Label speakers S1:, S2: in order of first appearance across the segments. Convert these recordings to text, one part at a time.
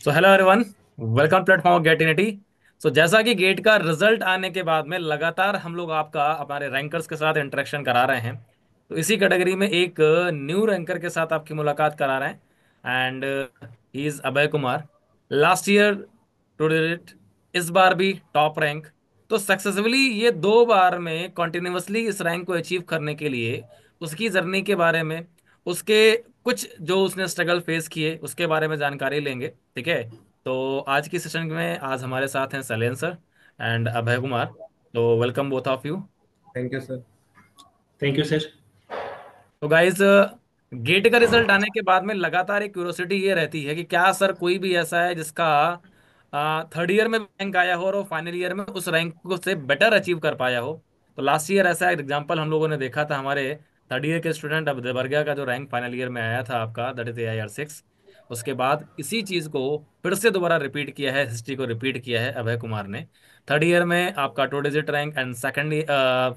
S1: सो hello everyone, welcome platform गेटिनिटी। So जैसा कि गेट का रिजल्ट आने के बाद में लगातार हम लोग आपका हमारे रैंकर्स के साथ इंटरेक्शन करा रहे हैं। तो इसी कैटेगरी में एक न्यू रैंकर के साथ आपकी मुलाकात करा रहे हैं and he is Abhay Kumar. Last year two digit, इस बार भी टॉप रैंक। तो सक्सेसफुली ये 2 बार में कॉन्टिन्यूसली इस रैंक को अचीव करने के लिए उसकी जर्नी के बारे में, उसके कुछ जो उसने स्ट्रगल फेस किए उसके बारे में जानकारी लेंगे। ठीक है। तो आज की सेशन में आज हमारे साथ हैं सलेन सर एंड अभय कुमार। तो welcome both of you.
S2: Thank you sir.
S1: Thank you sir. तो गाइस, गेट का रिजल्ट आने के बाद में लगातार एक क्यूरोसिटी ये रहती है कि क्या सर कोई भी ऐसा है जिसका थर्ड ईयर में रैंक आया हो और वो फाइनल ईयर में उस रैंक को से बेटर अचीव कर पाया हो। तो लास्ट ईयर ऐसा एक एग्जांपल हम लोगों ने देखा था, हमारे थर्ड ईयर के स्टूडेंट अब देवरगा का जो रैंक फाइनल ईयर में आया था आपका, दैट इज AIR 6। उसके बाद इसी चीज को फिर से दोबारा रिपीट किया है, हिस्ट्री को रिपीट किया है अभय कुमार ने। थर्ड ईयर में आपका 2 digit rank and second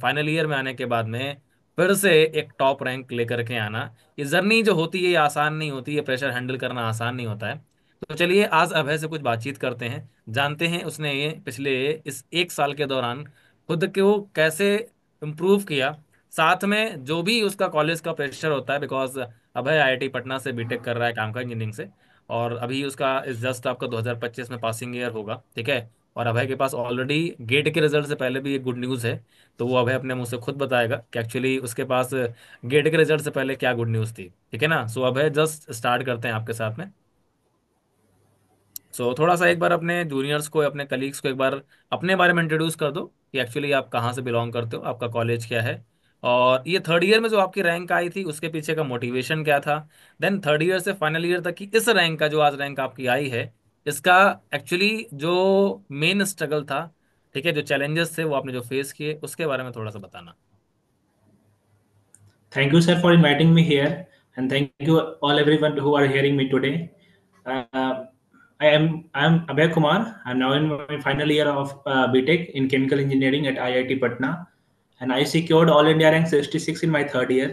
S1: final year में आने के बाद में फिर से एक टॉप रैंक लेकर के आना। ये जर्नी जो होती है ये आसान नहीं होती है, प्रेशर हैंडल करना आसान नहीं होता है। तो चलिए आज अभय से कुछ बातचीत करते हैं, जानते हैं उसने ये पिछले इस 1 साल के दौरान खुद को कैसे इम्प्रूव किया। साथ में जो भी उसका कॉलेज का प्रेशर होता है, बिकॉज अभय IIT पटना से बीटेक कर रहा है काम का इंजीनियरिंग से, और अभी उसका इस जस्ट आपका 2025 में पासिंग ईयर होगा। ठीक है। और अभय के पास ऑलरेडी गेट के रिजल्ट से पहले भी एक गुड न्यूज़ है। तो वो अभय अपने मुंह से खुद बताएगा कि एक्चुअली उसके पास गेट के रिजल्ट से पहले क्या गुड न्यूज़ थी। ठीक है ना। सो अभय जस्ट स्टार्ट करते हैं आपके साथ में। थोड़ा सा एक बार अपने जूनियर्स को, अपने कलीग्स को एक बार अपने बारे में इंट्रोड्यूस कर दो कि एक्चुअली आप कहाँ से बिलोंग करते हो, आपका कॉलेज क्या है, और ये थर्ड ईयर में जो आपकी रैंक आई थी उसके पीछे का मोटिवेशन क्या था। देन थर्ड ईयर से फाइनल ईयर तक की इस रैंक का, जो आज रैंक आपकी आई है, इसका एक्चुअली जो मेन स्ट्रगल था, ठीक है, जो चैलेंजेस थे वो आपने जो फेस किए उसके बारे में थोड़ा सा बताना।
S3: Thank you, sir, for inviting me here, and thank you all everyone who are hearing me today. Uh, I am Abhay Kumar. I'm now in my final year of BTech in chemical engineering at IIT Patna, and I secured All India rank 66 in my third year.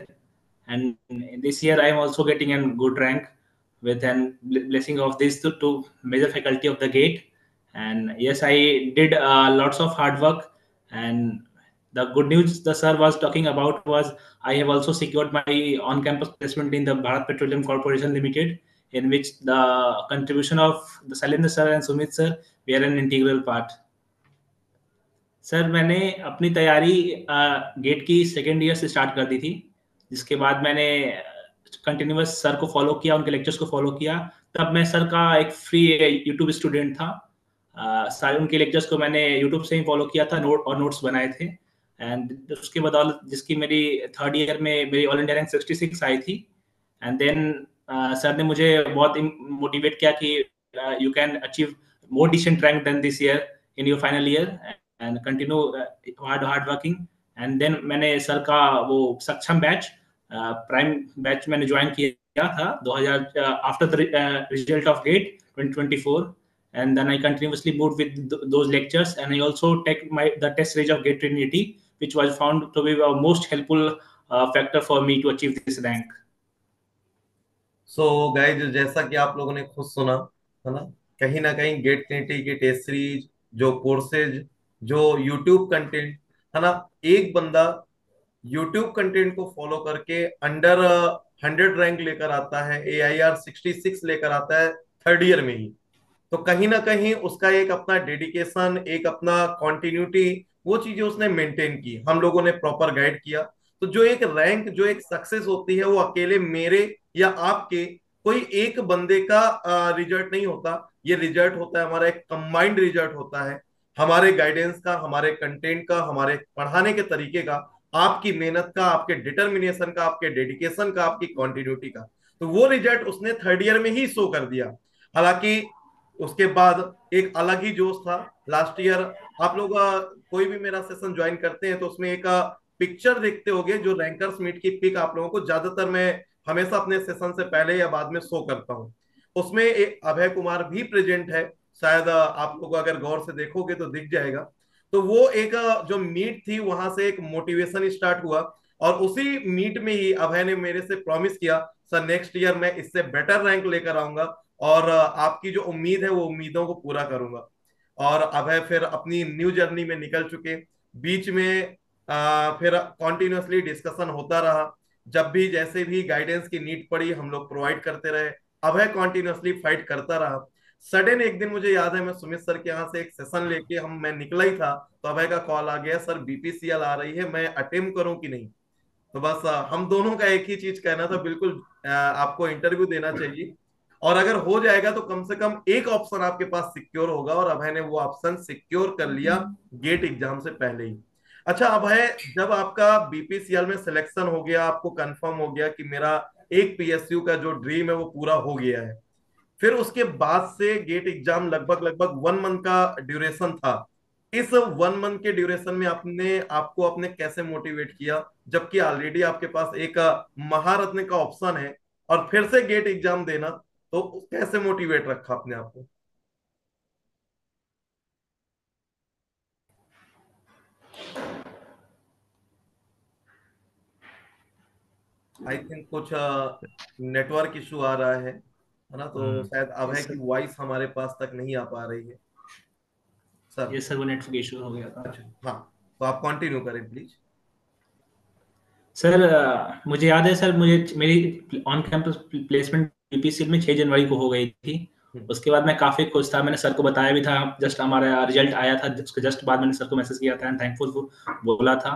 S3: And this year, I am also getting a good rank with an blessing of these two major faculty of the GATE. And yes, I did lots of hard work, and the good news the sir was talking about was I have also secured my on-campus placement in the Bharat Petroleum Corporation Limited, in which the contribution of the Sailendra sir and Sumit sir were an integral part. Sir मैंने अपनी तैयारी gate की second year से start कर दी थी, जिसके बाद मैंने कंटिन्यूअस सर को फॉलो किया, उनके लेक्चर्स को फॉलो किया। तब मैं सर का एक फ्री यूट्यूब स्टूडेंट था। सारे उनके लेक्चर्स को मैंने यूट्यूब से ही फॉलो किया था, नोट्स बनाए थे। एंड उसके बदौलत जिसकी मेरी थर्ड ईयर में मेरी ऑल इंडिया रैंक 66 आई थी। एंड देन सर ने मुझे बहुत मोटिवेट किया कि you can achieve more decent rank than this year in your final year and continue hard working. And then मैंने सर का वो सक्षम बैच, प्राइम बैच मैंने ज्वाइन किया था 2000 after the result of GATE 2024, and then I continuously moved with those lectures, and I also take the test series of Gate Trinity, which was found to be a most helpful factor for me to achieve this rank.
S2: So guys, जैसा कि आप लोगों ने खुद सुना, है ना कहीं गेट ट्रिनिटी की टेस्ट सीरीज, जो कोर्सेज, जो यूट्यूब कंटेंट, है ना, एक बंदा यूट्यूब कंटेंट को फॉलो करके अंडर 100 रैंक लेकर आता है, AIR 66 लेकर आता है थर्ड ईयर में ही। तो कहीं ना कहीं उसका एक अपना डेडिकेशन, एक अपना कॉन्टिन्यूटी, वो चीजें उसने मेंटेन की, हम लोगों ने प्रॉपर गाइड किया। तो जो एक रैंक, जो एक सक्सेस होती है, वो अकेले मेरे या आपके कोई एक बंदे का रिजल्ट नहीं होता। ये रिजल्ट होता है हमारा, एक कंबाइंड रिजल्ट होता है, हमारे गाइडेंस का, हमारे कंटेंट का, हमारे पढ़ाने के तरीके का, आपकी मेहनत का, आपके डिटर्मिनेशन का, आपके डेडिकेशन का, आपकी कॉन्टिन्यूटी का। तो वो रिजल्ट उसने थर्ड ईयर में ही शो कर दिया। हालांकि उसके बाद एक अलग ही जोश था लास्ट ईयर। आप लोग कोई भी मेरा सेशन ज्वाइन करते हैं तो उसमें एक पिक्चर देखते होंगे, जो रैंकर्स मीट की पिक आप लोगों को ज्यादातर मैं हमेशा अपने सेशन से पहले या बाद में शो करता हूं। उसमें एक अभय कुमार भी प्रेजेंट है, शायद आप लोग अगर गौर से देखोगे तो दिख जाएगा। तो वो एक जो मीट थी, वहां से एक मोटिवेशन स्टार्ट हुआ, और उसी मीट में ही अभय ने मेरे से प्रॉमिस किया, सर नेक्स्ट ईयर मैं इससे बेटर रैंक लेकर आऊंगा। और आपकी जो उम्मीद है वो उम्मीदों को पूरा करूंगा। और अभय फिर अपनी न्यू जर्नी में निकल चुके। बीच में फिर कॉन्टिन्यूसली डिस्कशन होता रहा। जब भी जैसे भी गाइडेंस की नीड पड़ी हम लोग प्रोवाइड करते रहे। अभय कॉन्टिन्यूसली फाइट करता रहा। सडन एक दिन मुझे याद है मैं सुमित सर के यहाँ से एक सेशन लेके मैं निकला ही था, तो अभय का कॉल आ गया, सर बीपीसीएल आ रही है, मैं अटेम्प्ट करूं कि नहीं। तो बस हम दोनों का एक ही चीज कहना था, बिल्कुल आपको इंटरव्यू देना चाहिए, और अगर हो जाएगा तो कम से कम एक ऑप्शन आपके पास सिक्योर होगा। और अभय ने वो ऑप्शन सिक्योर कर लिया गेट एग्जाम से पहले ही। अच्छा अभय, जब आपका बीपीसीएल में सिलेक्शन हो गया, आपको कंफर्म हो गया कि मेरा एक पीएसयू का जो ड्रीम है वो पूरा हो गया है, फिर उसके बाद से गेट एग्जाम लगभग लगभग 1 मंथ का ड्यूरेशन था। इस 1 मंथ के ड्यूरेशन में आपने आपको अपने कैसे मोटिवेट किया, जबकि ऑलरेडी आपके पास एक महारत्न का ऑप्शन है, और फिर से गेट एग्जाम देना, तो कैसे मोटिवेट रखा अपने आप को? आई थिंक कुछ नेटवर्क इशू आ रहा है ना, तो शायद अभय
S3: यस
S2: की
S3: सर,
S2: वॉइस हमारे पास तक नहीं आ पा रही है सर।
S3: यस सर, वो नेटवर्क इशू हो गया था।
S2: अच्छा, हाँ, तो आप कंटिन्यू करें प्लीज।
S3: सर मुझे याद है सर, मुझे मेरी ऑन कैंपस प्लेसमेंट बीपीसीएल में 6 जनवरी को हो गई थी। उसके बाद मैं काफ़ी खुश था, मैंने सर को बताया भी था, जस्ट हमारा रिजल्ट आया था, उसके जस्ट बाद मैंने सर को मैसेज किया था एंड थैंकफुल बोला था।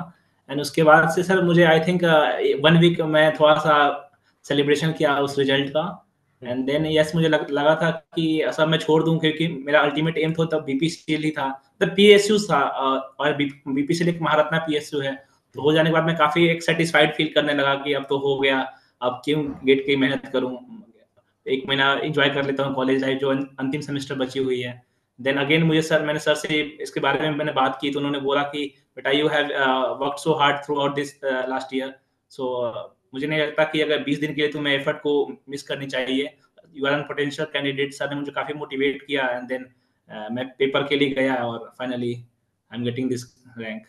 S3: एंड उसके बाद से सर मुझे आई थिंक 1 वीक मैं थोड़ा सा सेलिब्रेशन किया उस रिजल्ट का। एंड देन यस, मुझे लगा था कि सब मैं छोड़ दूं, क्योंकि मेरा अल्टीमेट एम तो तब बीपीसीएल ही था, तब पीएसयू था, और बीपीसीएल एक महारत्ना पीएसयू है। तो हो जाने के बाद मैं काफी एक सेटिस्फाइड फील करने लगा कि अब तो हो गया, अब क्यों गेट की मेहनत करूं, 1 महीना एंजॉय कर लेता हूँ कॉलेज लाइफ जो अंतिम सेमेस्टर बची हुई है। देन अगेन मैंने सर से इसके बारे में मैंने बात की, तो उन्होंने बोला कि बेटा you have work so hard throughout this last year, so मुझे नहीं लगता कि अगर 20 दिन के लिए तुम्हें एफर्ट को मिस करनी चाहिए, you are an potential candidate. Sir ने मुझे काफी मोटिवेट किया एंड देन मैं पेपर के लिए गया और finally I am getting this rank.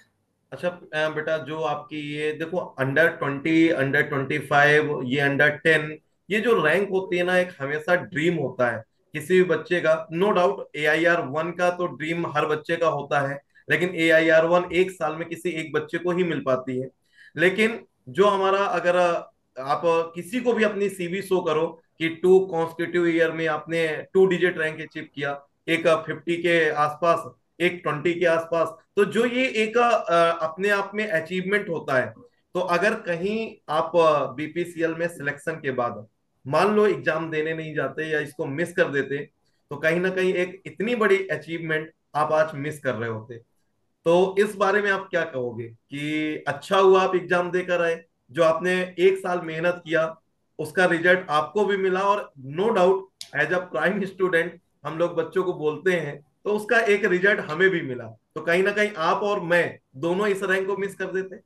S2: अच्छा बेटा, जो आपकी ये देखो अंडर 20, अंडर 25, ये अंडर 10, ये जो रैंक होती है ना, एक हमेशा ड्रीम होता है किसी भी बच्चे का। नो डाउट AIR 1 का तो ड्रीम हर बच्चे का होता है, लेकिन AIR 1 एक साल में किसी एक बच्चे को ही मिल पाती है। लेकिन जो हमारा, अगर आप किसी को भी अपनी सीवी शो करो कि 2 कॉन्स्टिट्यूटिव ईयर में आपने 2 डिजिट रैंक अचीव किया, एक 50 के आसपास, एक 20 के आसपास, तो जो ये एक अपने आप में अचीवमेंट होता है। तो अगर कहीं आप बीपीसीएल में सिलेक्शन के बाद मान लो एग्जाम देने नहीं जाते या इसको मिस कर देते, तो कहीं ना कहीं एक इतनी बड़ी अचीवमेंट आप आज मिस कर रहे होते। तो इस बारे में आप क्या कहोगे कि अच्छा हुआ आप एग्जाम देकर आए, जो आपने एक साल मेहनत किया उसका रिजल्ट आपको भी मिला, और no doubt as a prime student हम लोग बच्चों को बोलते हैं, तो उसका एक रिजल्ट हमें भी मिला, तो कहीं ना कहीं आप और मैं दोनों इस रैंक को मिस कर देते।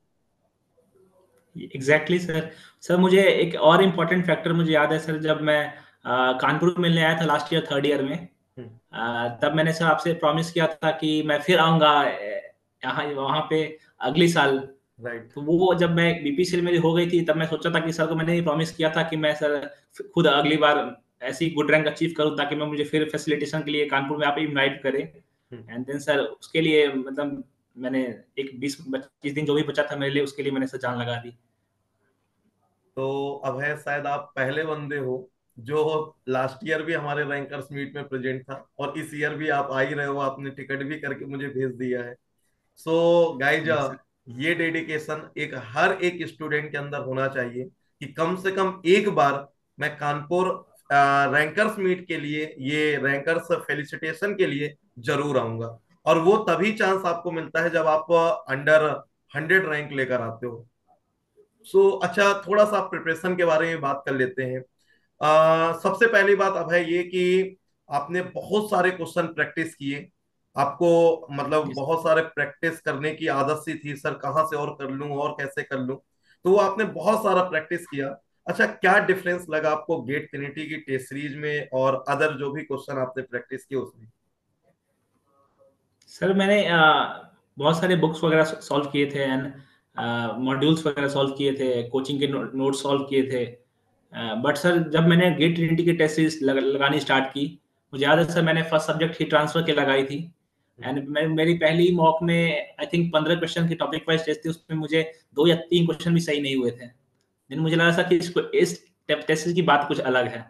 S3: Exactly sir. सर मुझे एक और इम्पोर्टेंट फैक्टर मुझे याद है सर, जब मैं कानपुर मिलने आया था लास्ट ईयर 3rd ईयर में, तब मैंने सर आपसे प्रॉमिस किया था कि मैं फिर आऊंगा यहाँ वहाँ पे अगली साल।
S2: राइट।
S3: तो वो जब मैं बीपीसीएल मेरी हो गई थी, तब मैं सोचा था कि सर को मैंने ये प्रॉमिस किया था कि मैं सर खुद अगली बार ऐसी गुड रैंक अचीव करूँ, ताकि मैं मुझे फिर फैसिलिटेशन के लिए कानपुर में आप इनवाइट करें। एंड देन सर उसके लिए मतलब मैंने एक 20-25 दिन जो भी बचा था मेरे लिए, उसके लिए मैंने सर जान लगा दी।
S2: तो अब है, शायद आप पहले बंदे हो जो लास्ट ईयर भी हमारे रैंकर्स मीट में प्रेजेंट था, और इस ईयर भी आप आ ही रहे हो, आपने टिकट भी करके मुझे भेज दिया है। So guys,
S3: yes sir.
S2: ये डेडिकेशन एक हर एक स्टूडेंट के अंदर होना चाहिए कि कम से कम एक बार मैं कानपुर रैंकर्स मीट के लिए, ये रैंकर्स फेलिसिटेशन के लिए जरूर आऊंगा। और वो तभी चांस आपको मिलता है जब आप अंडर 100 रैंक लेकर आते हो। अच्छा, थोड़ा सा प्रिपरेशन के बारे में बात कर लेते हैं। सबसे पहली बात अब है ये कि आपने बहुत सारे क्वेश्चन प्रैक्टिस किए, आपको मतलब
S3: यस
S2: बहुत सारे प्रैक्टिस करने की आदत सी थी, सर कहाँ से और कर लूं और कैसे कर लूं, तो वो आपने बहुत सारा प्रैक्टिस किया। अच्छा, क्या डिफरेंस लगा आपको गेट ट्रिनिटी की टेस्ट सीरीज में और अदर जो भी क्वेश्चन आपने प्रैक्टिस किए उसमें?
S3: सर, मैंने बहुत सारे बुक्स वगैरह सॉल्व किए थे एंड मॉड्यूल्स वगैरह सॉल्व किए थे, कोचिंग के नोट्स सॉल्व किए थे। बट सर जब मैंने गेट ट्रिनिटी की टेस्ट सीरीज लगानी स्टार्ट की, मुझे याद है सर मैंने फर्स्ट सब्जेक्ट ही ट्रांसफर के लगाई थी। एंड मेरी पहली मॉक में आई थिंक 15 क्वेश्चन की टॉपिक वाइज टेस्ट थी, उसमें मुझे 2 या 3 क्वेश्चन भी सही नहीं हुए थे। देन मुझे लगा सर कि इसको इस टेस्ट की बात कुछ अलग है।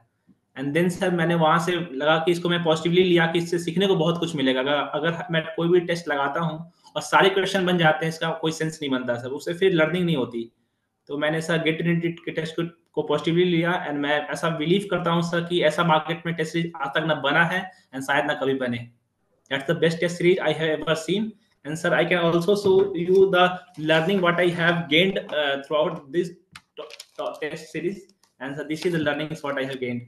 S3: एंड देन सर मैंने वहां से लगा कि इसको मैं पॉजिटिवली लिया कि इससे सीखने को बहुत कुछ मिलेगा। अगर अगर मैं कोई भी टेस्ट लगाता हूँ और सारे क्वेश्चन बन जाते हैं, इसका कोई सेंस नहीं बनता सर, उससे फिर लर्निंग नहीं होती। तो मैंने सर गेट ट्रिनिटी के टेस्ट को पॉजिटिवली लिया। एंड मैं ऐसा बिलीव करता हूँ सर कि ऐसा मार्केट में टेस्ट सीरीज आज तक ना बना है एंड शायद ना कभी बने। That's the best test series I have ever seen. And sir I can also show you the learning what I have gained through this test series. And so this is the learnings what I have gained.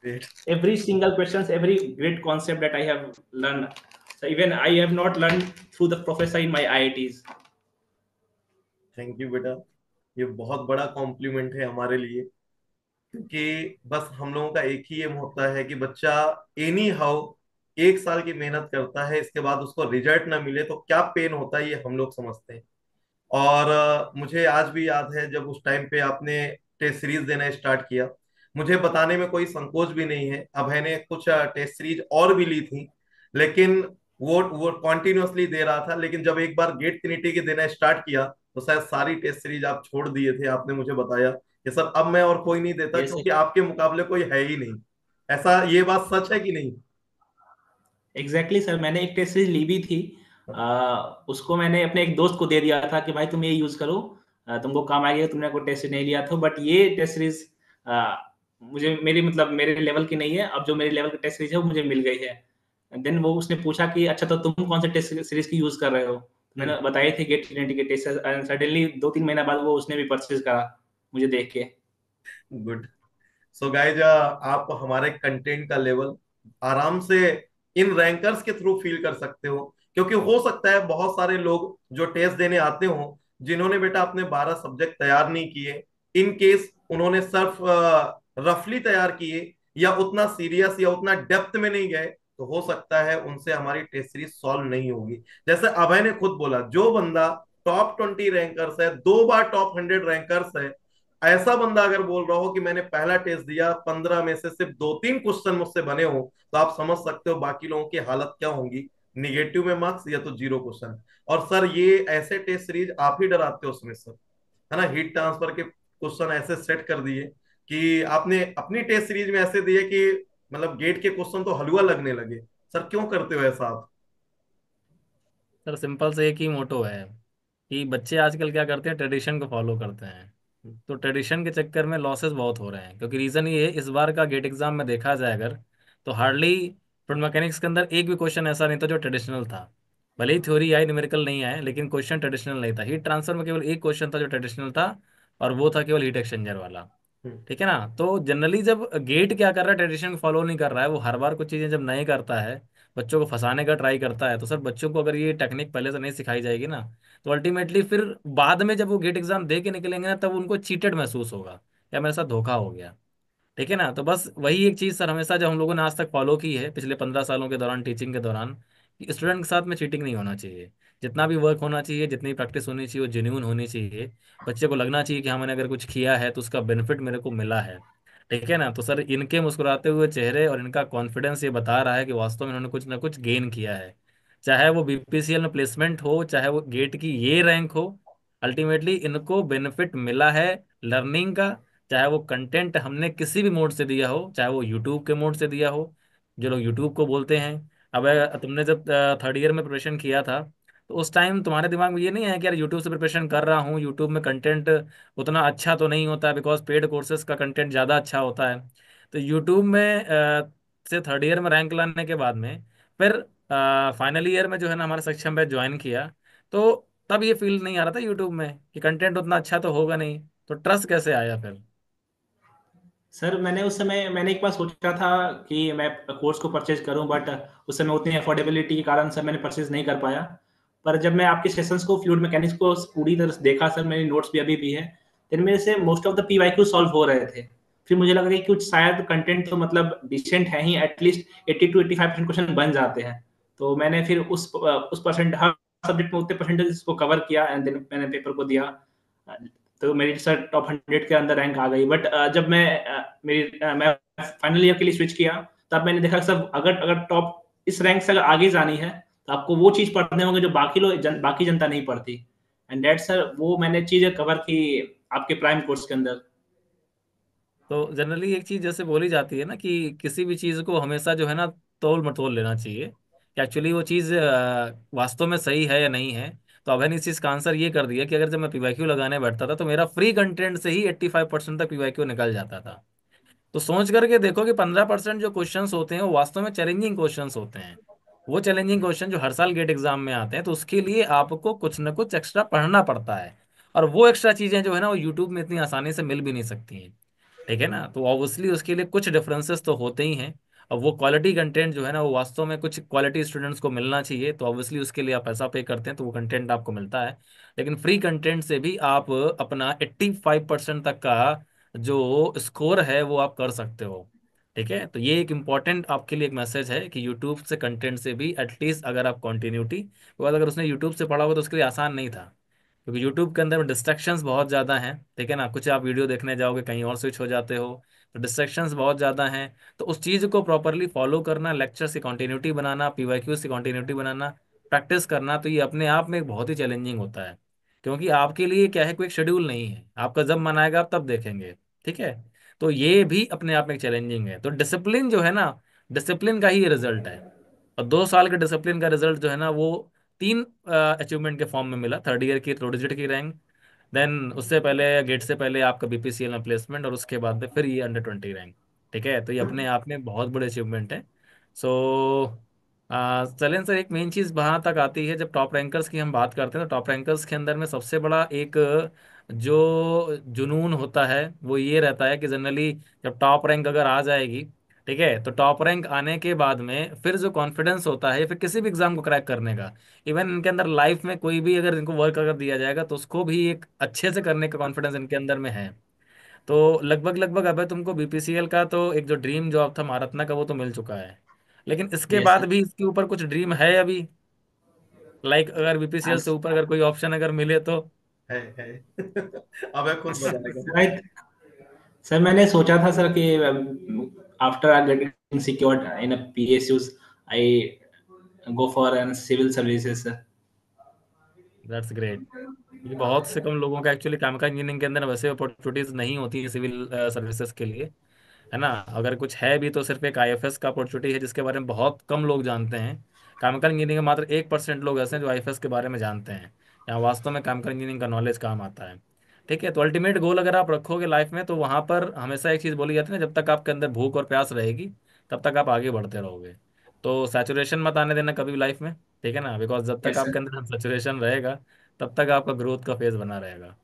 S2: Great.
S3: Every single questions, every great concept that I have learned. So even I have not learned through the professor in my IITs.
S2: Thank you बेटा, ये बहुत बड़ा complement है हमारे लिए, क्योंकि बस हम लोगों का एक ही एम होता है कि बच्चा एनी हाउ 1 साल की मेहनत करता है, इसके बाद उसको रिजल्ट ना मिले तो क्या पेन होता है ये हम लोग समझते हैं। और मुझे आज भी याद है जब उस टाइम पे आपने टेस्ट सीरीज देना स्टार्ट किया, मुझे बताने में कोई संकोच भी नहीं है। अभय ने कुछ टेस्ट सीरीज और भी ली थी, लेकिन वो कॉन्टिन्यूअसली दे रहा था। लेकिन जब एक बार गेट ट्रिनिटी के देना स्टार्ट किया तो शायद सारी टेस्ट सीरीज आप छोड़ दिए थे। आपने मुझे बताया कि सर अब मैं और कोई नहीं देता,
S3: Yes,
S2: क्योंकि आपके मुकाबले कोई है ही नहीं। ऐसा, ये बात सच है कि नहीं?
S3: एग्जैक्टली सर, मैंने एक टेस्ट सीरीज ली भी थी। उसको मैंने अपने एक दोस्त को दे दिया था कि भाई तुम ये यूज करो, तुमको काम आएगा, तुमने कोई टेस्ट सीरीज नहीं लिया था। बट ये टेस्ट सीरीज मुझे मेरी मतलब मेरे लेवल की नहीं है। अब जो मेरे लेवल की टेस्ट सीरीज है वो मुझे मिल गई है। देन वो उसने पूछा कि अच्छा तो तुम कौन से टेस्ट सीरीज की यूज कर रहे हो। मैंने बताई थी गेट ट्रिनिटी के टेस्ट। एंड सडनली 2-3 महीना बाद वो उसने भी परचेज करा मुझे देख के।
S2: गुड। सो गाइज, आप हमारे कंटेंट का लेवल आराम से इन रैंकर्स के थ्रू फील कर सकते हो, क्योंकि हो सकता है बहुत सारे लोग जो टेस्ट देने आते हो, जिन्होंने बेटा अपने 12 सब्जेक्ट तैयार नहीं किए, इन केस उन्होंने सिर्फ रफली तैयार किए या उतना सीरियस या उतना डेप्थ में नहीं गए, तो हो सकता है उनसे हमारी टेस्ट सीरीज सॉल्व नहीं होगी। जैसे अभय ने खुद बोला, जो बंदा टॉप 20 रैंकर्स है, 2 बार टॉप 100 रैंकर्स है, ऐसा बंदा अगर बोल रहा हो कि मैंने पहला टेस्ट दिया, 15 में से सिर्फ 2-3 क्वेश्चन मुझसे बने हो, तो आप समझ सकते हो बाकी लोगों की हालत क्या होंगी, निगेटिव में मार्क्स या तो 0 क्वेश्चन। और सर ये ऐसे टेस्ट सीरीज आप ही डराते हो उसमें सर, है ना? हीट ट्रांसफर के क्वेश्चन ऐसे सेट कर दिए कि आपने अपनी टेस्ट सीरीज में ऐसे दिए कि मतलब गेट के क्वेश्चन तो हलवा लगने लगे। सर क्यों करते हो ऐसा आप?
S1: सर सिंपल से एक ही मोटो है कि बच्चे आजकल क्या करते हैं, ट्रेडिशन को फॉलो करते हैं। तो ट्रेडिशन के चक्कर में लॉसेस बहुत हो रहे हैं, क्योंकि रीज़न ये है, इस बार का गेट एग्जाम में देखा जाए अगर, तो हार्डली फ्लूइड मैकेनिक्स के अंदर एक भी क्वेश्चन ऐसा नहीं था जो ट्रेडिशनल था। भले ही थ्योरी आई, न्यूमेरिकल नहीं आए, लेकिन क्वेश्चन ट्रेडिशनल नहीं था। हीट ट्रांसफर में केवल एक क्वेश्चन था जो ट्रेडिशनल था, और वो था केवल हीट एक्सचेंजर वाला। ठीक है ना? तो जनरली जब गेट क्या कर रहा है, ट्रेडिशन फॉलो नहीं कर रहा है, वो हर बार कुछ चीज़ें जब नए करता है, बच्चों को फंसाने का ट्राई करता है, तो सर बच्चों को अगर ये टेक्निक पहले से नहीं सिखाई जाएगी ना, तो अल्टीमेटली फिर बाद में जब वो गेट एग्जाम दे के निकलेंगे ना, तब उनको चीटेड महसूस होगा, या मेरे साथ धोखा हो गया। ठीक है ना? तो बस वही एक चीज़ सर हमेशा, जब हम लोगों ने आज तक फॉलो की है पिछले 15 सालों के दौरान टीचिंग के दौरान, कि स्टूडेंट के साथ में चीटिंग नहीं होना चाहिए। जितना भी वर्क होना चाहिए, जितनी प्रैक्टिस होनी चाहिए, वो जेन्यून होनी चाहिए। बच्चे को लगना चाहिए कि हाँ, मैंने अगर कुछ किया है तो उसका बेनिफिट मेरे को मिला है। ठीक है ना? तो सर इनके मुस्कुराते हुए चेहरे और इनका कॉन्फिडेंस ये बता रहा है कि वास्तव में इन्होंने कुछ ना कुछ गेन किया है। चाहे वो बीपीसीएल में प्लेसमेंट हो, चाहे वो गेट की ये रैंक हो, अल्टीमेटली इनको बेनिफिट मिला है लर्निंग का। चाहे वो कंटेंट हमने किसी भी मोड से दिया हो, चाहे वो यूट्यूब के मोड से दिया हो, जो लोग यूट्यूब को बोलते हैं। अब तुमने जब थर्ड ईयर में प्रिपरेशन किया था, तो उस टाइम तुम्हारे दिमाग में ये नहीं है कि यार यूट्यूब से प्रिपरेशन कर रहा हूँ, यूट्यूब में कंटेंट उतना अच्छा तो नहीं होता, बिकॉज पेड कोर्सेज का कंटेंट ज़्यादा अच्छा होता है। तो यूट्यूब में से थर्ड ईयर में रैंक लाने के बाद में फिर फाइनल ईयर में जो है ना हमारे सक्षम बैच ज्वाइन किया, तो तब ये फील नहीं आ रहा था यूट्यूब में कि कंटेंट उतना अच्छा तो होगा नहीं। तो ट्रस्ट कैसे आया फिर?
S3: सर मैंने उस समय मैंने एक बार सोचा था कि मैं कोर्स को परचेज करूं, बट उस समय उतनी अफोर्डेबिलिटी के कारण सर मैंने परचेज नहीं कर पाया। पर जब मैं आपके सेशंस को, फ्लूइड मैकेनिक्स को पूरी तरह से देखा सर, मेरी नोट्स भी अभी भी है, तो मेरे से most of the PYQ solve हो रहे थे। फिर मुझे लगा कि कुछ शायद कंटेंट तो मतलब डिसेंट है ही, एटलीस्ट 80 to 85% क्वेश्चन बन जाते हैं। तो मैंने फिर उस परसेंट, हर सब्जेक्ट में उतने परसेंटेज को कवर किया, एंड देन मैंने पेपर को दिया। तो मेरी सर टॉप 100 के अंदर रैंक आ गई। बट जब मैं फाइनल ईयर के लिए स्विच किया, तब मैंने देखा सर अगर अगर टॉप इस रैंक से अगर आगे जानी है तो आपको वो चीज पढ़ने होंगे जो बाकी जनता नहीं पढ़ती। एंड दैट सर वो मैंने चीजें कवर की आपके प्राइम कोर्स के अंदर।
S1: तो जनरली एक चीज जैसे बोली जाती है ना कि किसी भी चीज को हमेशा जो है ना तोल मटोल लेना चाहिए कि एक्चुअली वो चीज वास्तव में सही है या नहीं है। तो अब ने इस चीज का आंसर ये कर दिया कि अगर जब मैं पीवाईक्यू लगाने बैठता था तो मेरा फ्री कंटेंट से ही 85% तक पीवाईक्यू निकल जाता था। तो सोच करके देखो कि 15% जो क्वेश्चंस होते हैं वो वास्तव में चैलेंजिंग क्वेश्चंस होते हैं। वो चैलेंजिंग क्वेश्चन जो हर साल गेट एग्जाम में आते हैं, तो उसके लिए आपको कुछ ना कुछ एक्स्ट्रा पढ़ना पड़ता है। और वो एक्स्ट्रा चीजें जो है ना वो यूट्यूब में इतनी आसानी से मिल भी नहीं सकती हैं। ठीक है ना, तो ऑब्वियसली उसके लिए कुछ डिफरेंसेस तो होते ही हैं। अब वो क्वालिटी कंटेंट जो है ना वो वास्तव में कुछ क्वालिटी स्टूडेंट्स को मिलना चाहिए, तो ऑब्वियसली उसके लिए आप पैसा पे करते हैं तो वो कंटेंट आपको मिलता है। लेकिन फ्री कंटेंट से भी आप अपना 85% तक का जो स्कोर है वो आप कर सकते हो। ठीक है, तो ये एक इम्पॉर्टेंट आपके लिए एक मैसेज है कि यूट्यूब से कंटेंट से भी एटलीस्ट अगर आप कंटिन्यूटी, तो अगर उसने यूट्यूब से पढ़ा होगा तो उसके लिए आसान नहीं था, क्योंकि यूट्यूब के अंदर डिस्ट्रैक्शंस बहुत ज़्यादा हैं। ठीक है ना, कुछ आप वीडियो देखने जाओगे कहीं और स्विच हो जाते हो, तो डिस्ट्रैक्शंस बहुत ज़्यादा हैं। तो उस चीज़ को प्रॉपरली फॉलो करना, लेक्चर से कंटिन्यूटी बनाना, पीवाईक्यू से कंटिन्यूटी बनाना, प्रैक्टिस करना, तो ये अपने आप में एक बहुत ही चैलेंजिंग होता है। क्योंकि आपके लिए क्या है, कोई शेड्यूल नहीं है, आपका जब मन आएगा आप तब देखेंगे। ठीक है, तो ये भी अपने आप में चैलेंजिंग है। तो डिसिप्लिन जो है ना, डिसिप्लिन का ही रिजल्ट है। और 2 साल के डिसिप्लिन का रिजल्ट जो है ना वो 3 अचीवमेंट के फॉर्म में मिला। थर्ड ईयर की 2 डिजिट की रैंक, देन उससे पहले गेट से पहले आपका बीपीसीएल में प्लेसमेंट, और उसके बाद में फिर ये अंडर 20 रैंक। ठीक है, तो ये अपने आप में बहुत बड़े अचीवमेंट है। सो चलें सर, एक मेन चीज़ वहाँ तक आती है जब टॉप रैंकर्स की हम बात करते हैं, तो टॉप रैंकर्स के अंदर में सबसे बड़ा एक जो जुनून होता है वो ये रहता है कि जनरली जब टॉप रैंक अगर आ जाएगी, ठीक है, तो टॉप रैंक आने के बाद में फिर जो कॉन्फिडेंस होता है फिर किसी भी एग्जाम को क्रैक करने का, इवन इनके अंदर लाइफ में कोई भी अगर इनको वर्क अगर दिया जाएगा तो उसको भी एक अच्छे से करने का कॉन्फिडेंस इनके अंदर में है। तो लगभग लगभग अबे तुमको बीपीसीएल का तो एक जो ड्रीम जॉब था महारत्ना का वो तो मिल चुका है, लेकिन इसके
S3: यस
S1: बाद
S3: सर।
S1: भी इसके ऊपर कुछ ड्रीम है अभी? लाइक अगर बीपीसीएल से ऊपर अगर कोई ऑप्शन अगर मिले तो?
S2: है अब खुद बताएगा।
S3: सर सर मैंने सोचा था सर कि after getting secured in PSUs I go for an civil services sir.
S1: That's great. ये बहुत से कम लोगों का एक्चुअली केमिकल इंजीनियरिंग के अंदर वैसे अपॉर्चुनिटीज नहीं होती है सिविल सर्विसेज के लिए, है ना। अगर कुछ है भी तो सिर्फ एक आईएफएस का अपॉर्चुनिटी है जिसके बारे में बहुत कम लोग जानते हैं। केमिकल इंजीनियरिंग में मात्र 1% लोग ऐसे हैं जो आईएफएस के बारे में जानते हैं, यहाँ वास्तव में केमिकल इंजीनियरिंग का नॉलेज काम आता है। ठीक है, तो अल्टीमेट गोल अगर आप रखोगे लाइफ में तो वहाँ पर हमेशा एक चीज़ बोली जाती है ना, जब तक आपके अंदर भूख और प्यास रहेगी तब तक आप आगे बढ़ते रहोगे। तो सैचुरेशन मत आने देना कभी भी लाइफ में। ठीक है ना, बिकॉज जब तक
S3: यस
S1: आपके
S3: सर।
S1: अंदर सैचुरेशन रहेगा तब तक आपका ग्रोथ का फेज बना रहेगा।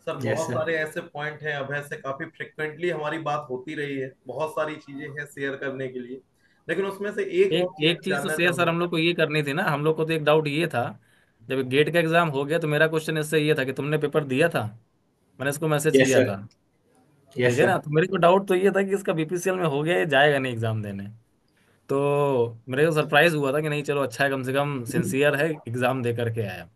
S2: सर
S3: यस
S2: बहुत
S3: सर।
S2: सारे ऐसे पॉइंट हैं, अभय से काफी फ्रिक्वेंटली हमारी बात होती रही है, बहुत सारी चीजें हैं शेयर करने के लिए, लेकिन उसमें से एक और
S1: एक
S2: चीज
S1: एक चीज तो
S2: जानना
S1: शेयर सर
S2: चाहूंगा।
S1: हम लोग को ये करनी थी ना, हम लोग को तो एक डाउट ये था, जब गेट का एग्जाम हो गया तो मेरा क्वेश्चन इससे ये था कि तुमने पेपर दिया था, मैंने इसको मैसेज
S3: यस
S1: किया
S3: सर।
S1: था। ठीक
S3: यस
S1: है
S3: सर।
S1: ना, तो मेरे को डाउट तो ये था कि इसका बीपीसीएल में हो गया, ये जाएगा नहीं एग्जाम देने। तो मेरे को सरप्राइज हुआ था कि नहीं चलो अच्छा है, कम से कम सिंसियर है, एग्जाम दे करके आया।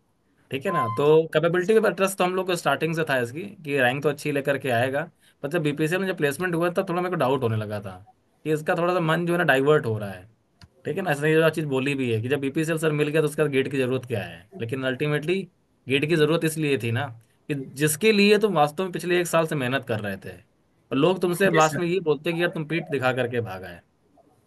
S1: ठीक है ना, तो कैपेबिलिटी पे ट्रस्ट तो हम लोग को स्टार्टिंग से था इसकी कि रैंक तो अच्छी लेकर के आएगा। पर जब बीपीसीएल में जब प्लेसमेंट हुआ तब थोड़ा मेरे को डाउट होने लगा था कि इसका थोड़ा सा मन जो है ना डाइवर्ट हो रहा है। ठीक है ना, इसने ये चीज़ बोली भी है कि जब बीपीसीएल सर मिल गया तो उसका गेट की जरूरत क्या है, लेकिन अल्टीमेटली गेट की जरूरत इसलिए थी ना कि जिसके लिए तुम वास्तव में पिछले 1 साल से मेहनत कर रहे थे, और लोग तुमसे
S3: यस
S1: लास्ट
S3: सर।
S1: में ये बोलते हैं कि यार तुम पीठ दिखा करके भागा है।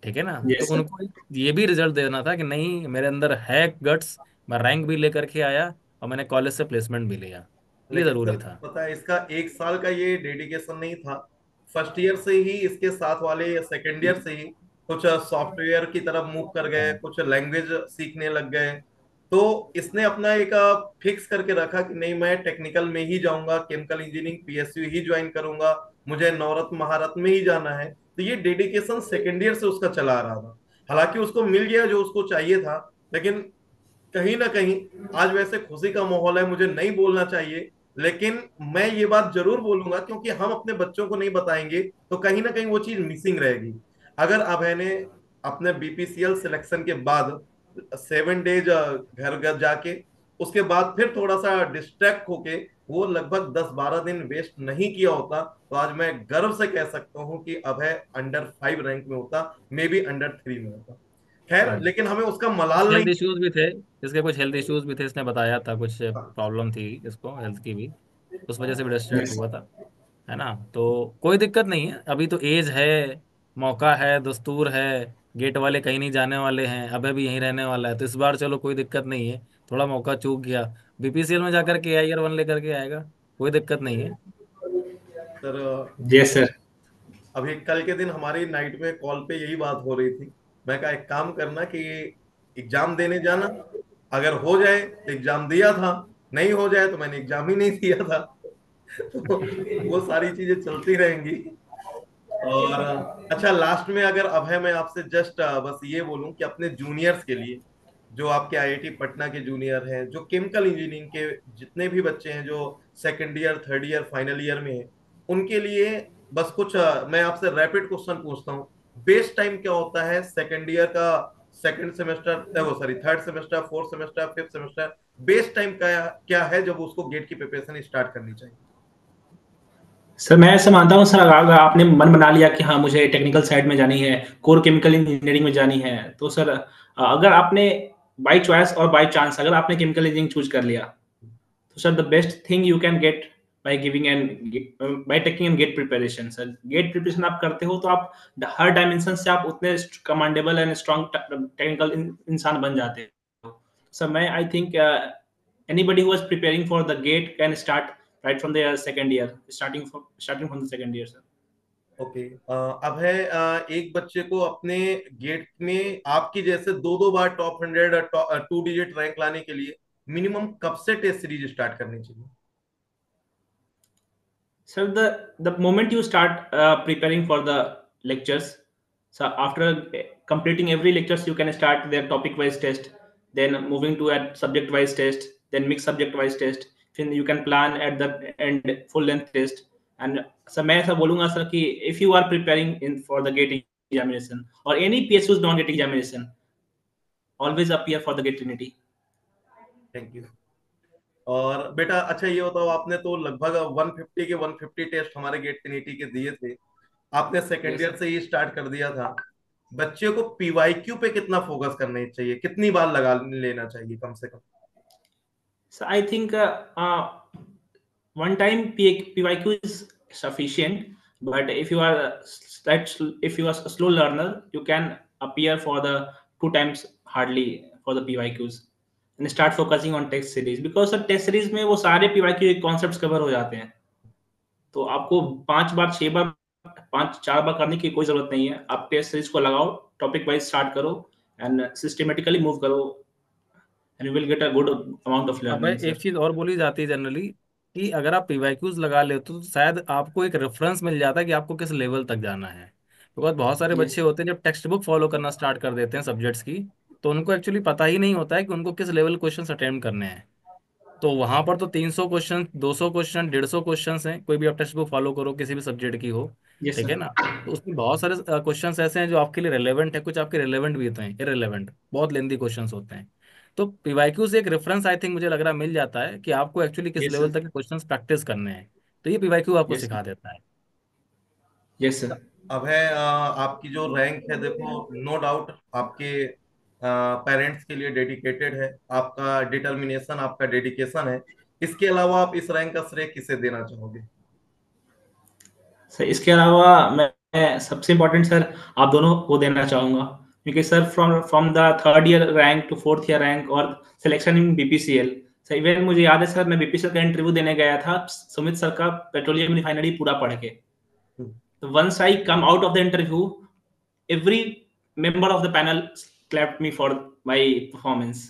S1: ठीक है ना, तो
S3: यस सर।
S1: उनको ये भी रिजल्ट देना था कि नहीं मेरे अंदर है गट्स, मैं रैंक भी लेकर के आया और मैंने कॉलेज से प्लेसमेंट भी लिया। ये
S2: लेकिन
S1: जरूरी
S2: सर
S1: था।
S2: पता है, इसका 1 साल का ये डेडिकेशन नहीं था। फर्स्ट ईयर से ही इसके साथ वाले या सेकेंड ईयर से ही कुछ सॉफ्टवेयर की तरफ मूव कर गए, कुछ लैंग्वेज सीखने लग गए। तो इसने अपना एक फिक्स करके रखा कि नहीं, मैं टेक्निकल में ही जाऊंगा, केमिकल इंजीनियरिंग पीएसयू ही ज्वाइन करूंगा, मुझे नवरत्न महारत में ही जाना है। तो ये डेडिकेशन सेकेंड ईयर से उसका चला आ रहा था। हालांकि उसको मिल गया जो उसको चाहिए था, लेकिन कहीं ना कहीं आज वैसे खुशी का माहौल है, मुझे नहीं बोलना चाहिए, लेकिन मैं ये बात जरूर बोलूंगा, क्योंकि हम अपने बच्चों को नहीं बताएंगे तो कहीं ना कहीं वो चीज मिसिंग रहेगी। अगर अभय ने अपने बीपीसीएल सिलेक्शन के बाद 7 डेज घर घर जाके, उसके बाद फिर थोड़ा सा डिस्ट्रैक्ट होके वो लगभग 10-12 दिन वेस्ट नहीं किया होता, तो आज मैं गर्व से कह सकता हूँ कि अभय अंडर 5 रैंक में होता, मे बी अंडर 3 में होता। खैर,
S1: हाँ,
S2: लेकिन हमें उसका
S1: कुछ
S2: मलाल नहीं।
S1: हेल्थ इश्यूज भी थे, इसके कुछ हेल्थ इश्यूज भी थे, इसने बताया था कुछ प्रॉब्लम थी इसको हेल्थ की भी, उस वजह से भी डिस्ट्रैक्ट
S3: Yes.
S1: हुआ था, है ना। तो कोई दिक्कत नहीं है, अभी तो एज है, मौका है, दस्तूर है, गेट वाले कहीं नहीं जाने वाले हैं, अबे भी यहीं रहने वाला है, तो इस बार चलो कोई दिक्कत नहीं है, थोड़ा मौका चूक गया, बीपीसीएल में जाकर के AIR 1 लेकर के आएगा, कोई दिक्कत नहीं है।
S2: Sir,
S3: Yes, sir.
S2: अभी कल के दिन हमारी नाइट में कॉल पे यही बात हो रही थी। मैं कहा एक काम करना कि एग्जाम देने जाना, अगर हो जाए तो एग्जाम दिया था, नहीं हो जाए तो मैंने एग्जाम ही नहीं दिया था। तो वो सारी चीजें चलती रहेंगी। और अच्छा, लास्ट में अगर अभय मैं आपसे जस्ट बस ये बोलूं कि अपने जूनियर्स के लिए, जो आपके आईआईटी पटना के जूनियर हैं, जो केमिकल इंजीनियरिंग के जितने भी बच्चे हैं जो second year, third year, final year में हैं, उनके लिए बस कुछ मैं आपसे रैपिड क्वेश्चन पूछता हूँ। बेस्ट टाइम क्या होता है सेकंड ईयर का, सेकंड सेमेस्टर, वो sorry third semester, fourth semester, fifth semester, best time क्या क्या है जब उसको गेट की प्रिपरेशन स्टार्ट करनी चाहिए?
S3: सर मैं ऐसा मानता हूँ सर, अगर आपने मन बना लिया कि हाँ मुझे टेक्निकल साइड में जानी है, कोर केमिकल इंजीनियरिंग में जानी है, तो सर अगर आपने बाई चॉइस और बाई चांस अगर आपने केमिकल इंजीनियरिंग चूज कर लिया, तो sir the best thing you can get by giving and by taking and GATE preparation. Sir GATE preparation आप करते हो तो आप हर डायमेंशन से आप उतने कमांडेबल एंड स्ट्रॉन्ग टेक्निकल इंसान बन जाते हो। सर मैं I think anybody who is preparing for the gate can start right from their second year, starting from the second year, sir.
S2: Okay, अब है एक बच्चे को अपने गेट में आपकी जैसे दो दो बार टॉप 100 2 डिजिट रैंक लाने के लिए मिनिमम कब से टेस्ट सीरीज स्टार्ट करनी चाहिए?
S3: Sir, the moment you start preparing for the lectures, so after completing every lectures, you can start their topic wise test, then moving to a subject wise test, then mixed subject wise test. Then you can plan at the end full length test. And sir मैं ऐसा बोलूंगा sir कि if you are preparing in for the gate examination or any PSU's non gate examination, always appear for the gate trinity.
S2: Thank you. और बेटा अच्छा ये बताओ, आपने तो लगभग 150 के 150 टेस्ट हमारे गेट नीटी के दिए थे, आपने सेकेंड
S3: Yes,
S2: ईयर
S3: sir.
S2: से ही स्टार्ट कर दिया था। बच्चे को पीवाईक्यू पे कितना फोकस करना चाहिए, कितनी बार लगा लेना चाहिए कम से कम?
S3: So I think one time PYQ is sufficient, but if you are a slow learner, you can appear for the 2 times hardly for the PYQs and start focusing on text series because sir test series में वो सारे PYQ के concepts cover हो जाते हैं, तो आपको 5 बार 6 बार 5 4 बार करने की कोई जरूरत नहीं है। आप टेस्ट सीरीज को लगाओ, टॉपिक वाइज स्टार्ट करो एंड सिस्टमेटिकली मूव करो and you will get a good amount of
S1: अब भाई
S3: लर्निंग,
S1: एक
S3: सर।
S1: चीज और बोली जाती है जनरली कि अगर आप पीवाईक्यूज लगा लेते हो तो शायद आपको एक रेफरेंस मिल जाता है कि आपको किस लेवल तक जाना है, बिकॉज बहुत सारे
S3: यस,
S1: बच्चे होते हैं जब टेक्स्ट बुक फॉलो करना स्टार्ट कर देते हैं सब्जेक्ट्स की, तो उनको एक्चुअली पता ही नहीं होता है कि उनको किस लेवल क्वेश्चन अटेम्प्ट करने हैं। तो वहां पर तो 300 क्वेश्चन, 200 क्वेश्चन, 150 क्वेश्चन हैं, कोई भी आप टेक्स्ट बुक फॉलो करो किसी भी सब्जेक्ट की हो,
S3: यस
S1: ठीक है
S3: सर,
S1: ना। तो उसमें बहुत सारे क्वेश्चंस ऐसे हैं जो आपके लिए रिलेवेंट है, कुछ आपके रिलेवेंट भी होते हैं, इरेलेवेंट, बहुत लेंदी क्वेश्चंस होते हैं। तो पीवाईक्यू से एक रेफरेंस आई थिंक मुझे लग रहा है मिल जाता है कि आपको एक्चुअली किस
S3: यस
S1: लेवल
S3: सर,
S1: तक के क्वेश्चंस प्रैक्टिस करने हैं, तो ये पीवाईक्यू आपको
S3: यस
S1: सिखा
S3: सर,
S1: देता है।
S3: यस सर,
S2: अब है आपकी जो रैंक है, देखो नो डाउट आपके पेरेंट्स के लिए डेडिकेटेड है, आपका डिटर्मिनेशन, आपका डेडिकेशन है। इसके अलावा आप इस रैंक का श्रेय किसे देना चाहोगे?
S3: सर इसके अलावा मैं सबसे इम्पोर्टेंट सर आप दोनों को देना चाहूँगा, क्योंकि sir from from the third year rank to fourth year rank और selection in BPCL, sir even मुझे याद है सर मैं बीपीसीएल का इंटरव्यू देने गया था सुमित सर का पेट्रोलियम रिफाइनरी पूरा पढ़ के। तो once I come out of the interview, every member of the panel clapped me for my performance,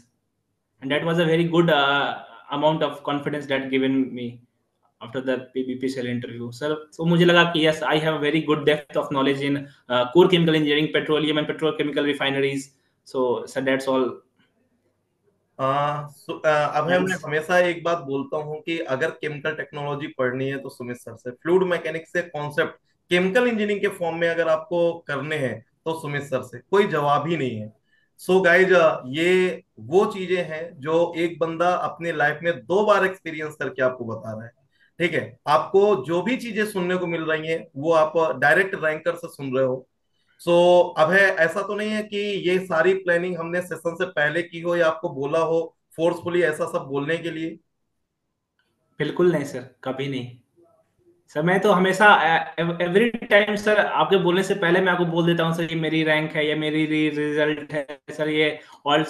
S3: and that was a very good amount of confidence that given me after the BPCL interview, sir. So मुझे लगा कि yes, I have a very good depth of knowledge in core chemical engineering, petroleum and petrochemical refineries. So sir, that's all.
S2: अब है, मैं
S3: Thanks.
S2: हमेशा एक बात बोलता हूँ कि अगर केमिकल टेक्नोलॉजी पढ़नी है तो सुमित सर से, फ्लूइड मैकेनिक्स से कॉन्सेप्ट केमिकल इंजीनियरिंग के फॉर्म में अगर आपको करने हैं तो सुमित सर से, कोई जवाब ही नहीं है। सो गाइज, ये वो चीजें हैं जो एक बंदा अपने लाइफ में 2 बार एक्सपीरियंस करके आपको बता रहा है। ठीक है, आपको जो भी चीजें सुनने को मिल रही हैं वो आप डायरेक्ट रैंकर से सुन रहे हो। सो अब है, ऐसा तो नहीं है कि ये सारी प्लानिंग हमने सेशन से पहले की हो या आपको बोला हो फोर्सफुली ऐसा सब बोलने के लिए।
S3: बिल्कुल नहीं सर, कभी नहीं सर। मैं तो हमेशा एवरी टाइम सर आपके बोलने से पहले मैं आपको बोल देता हूँ सर, ये मेरी रैंक है, ये मेरी रिजल्ट है सर, ये ऑल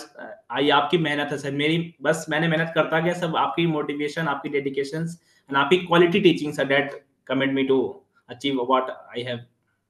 S3: ये आपकी मेहनत है सर। मेरी बस मैंने मेहनत करता गया, सब आपकी मोटिवेशन, आपकी डेडिकेशन एंड आपकी quality teaching sir, that commit me to achieve what I have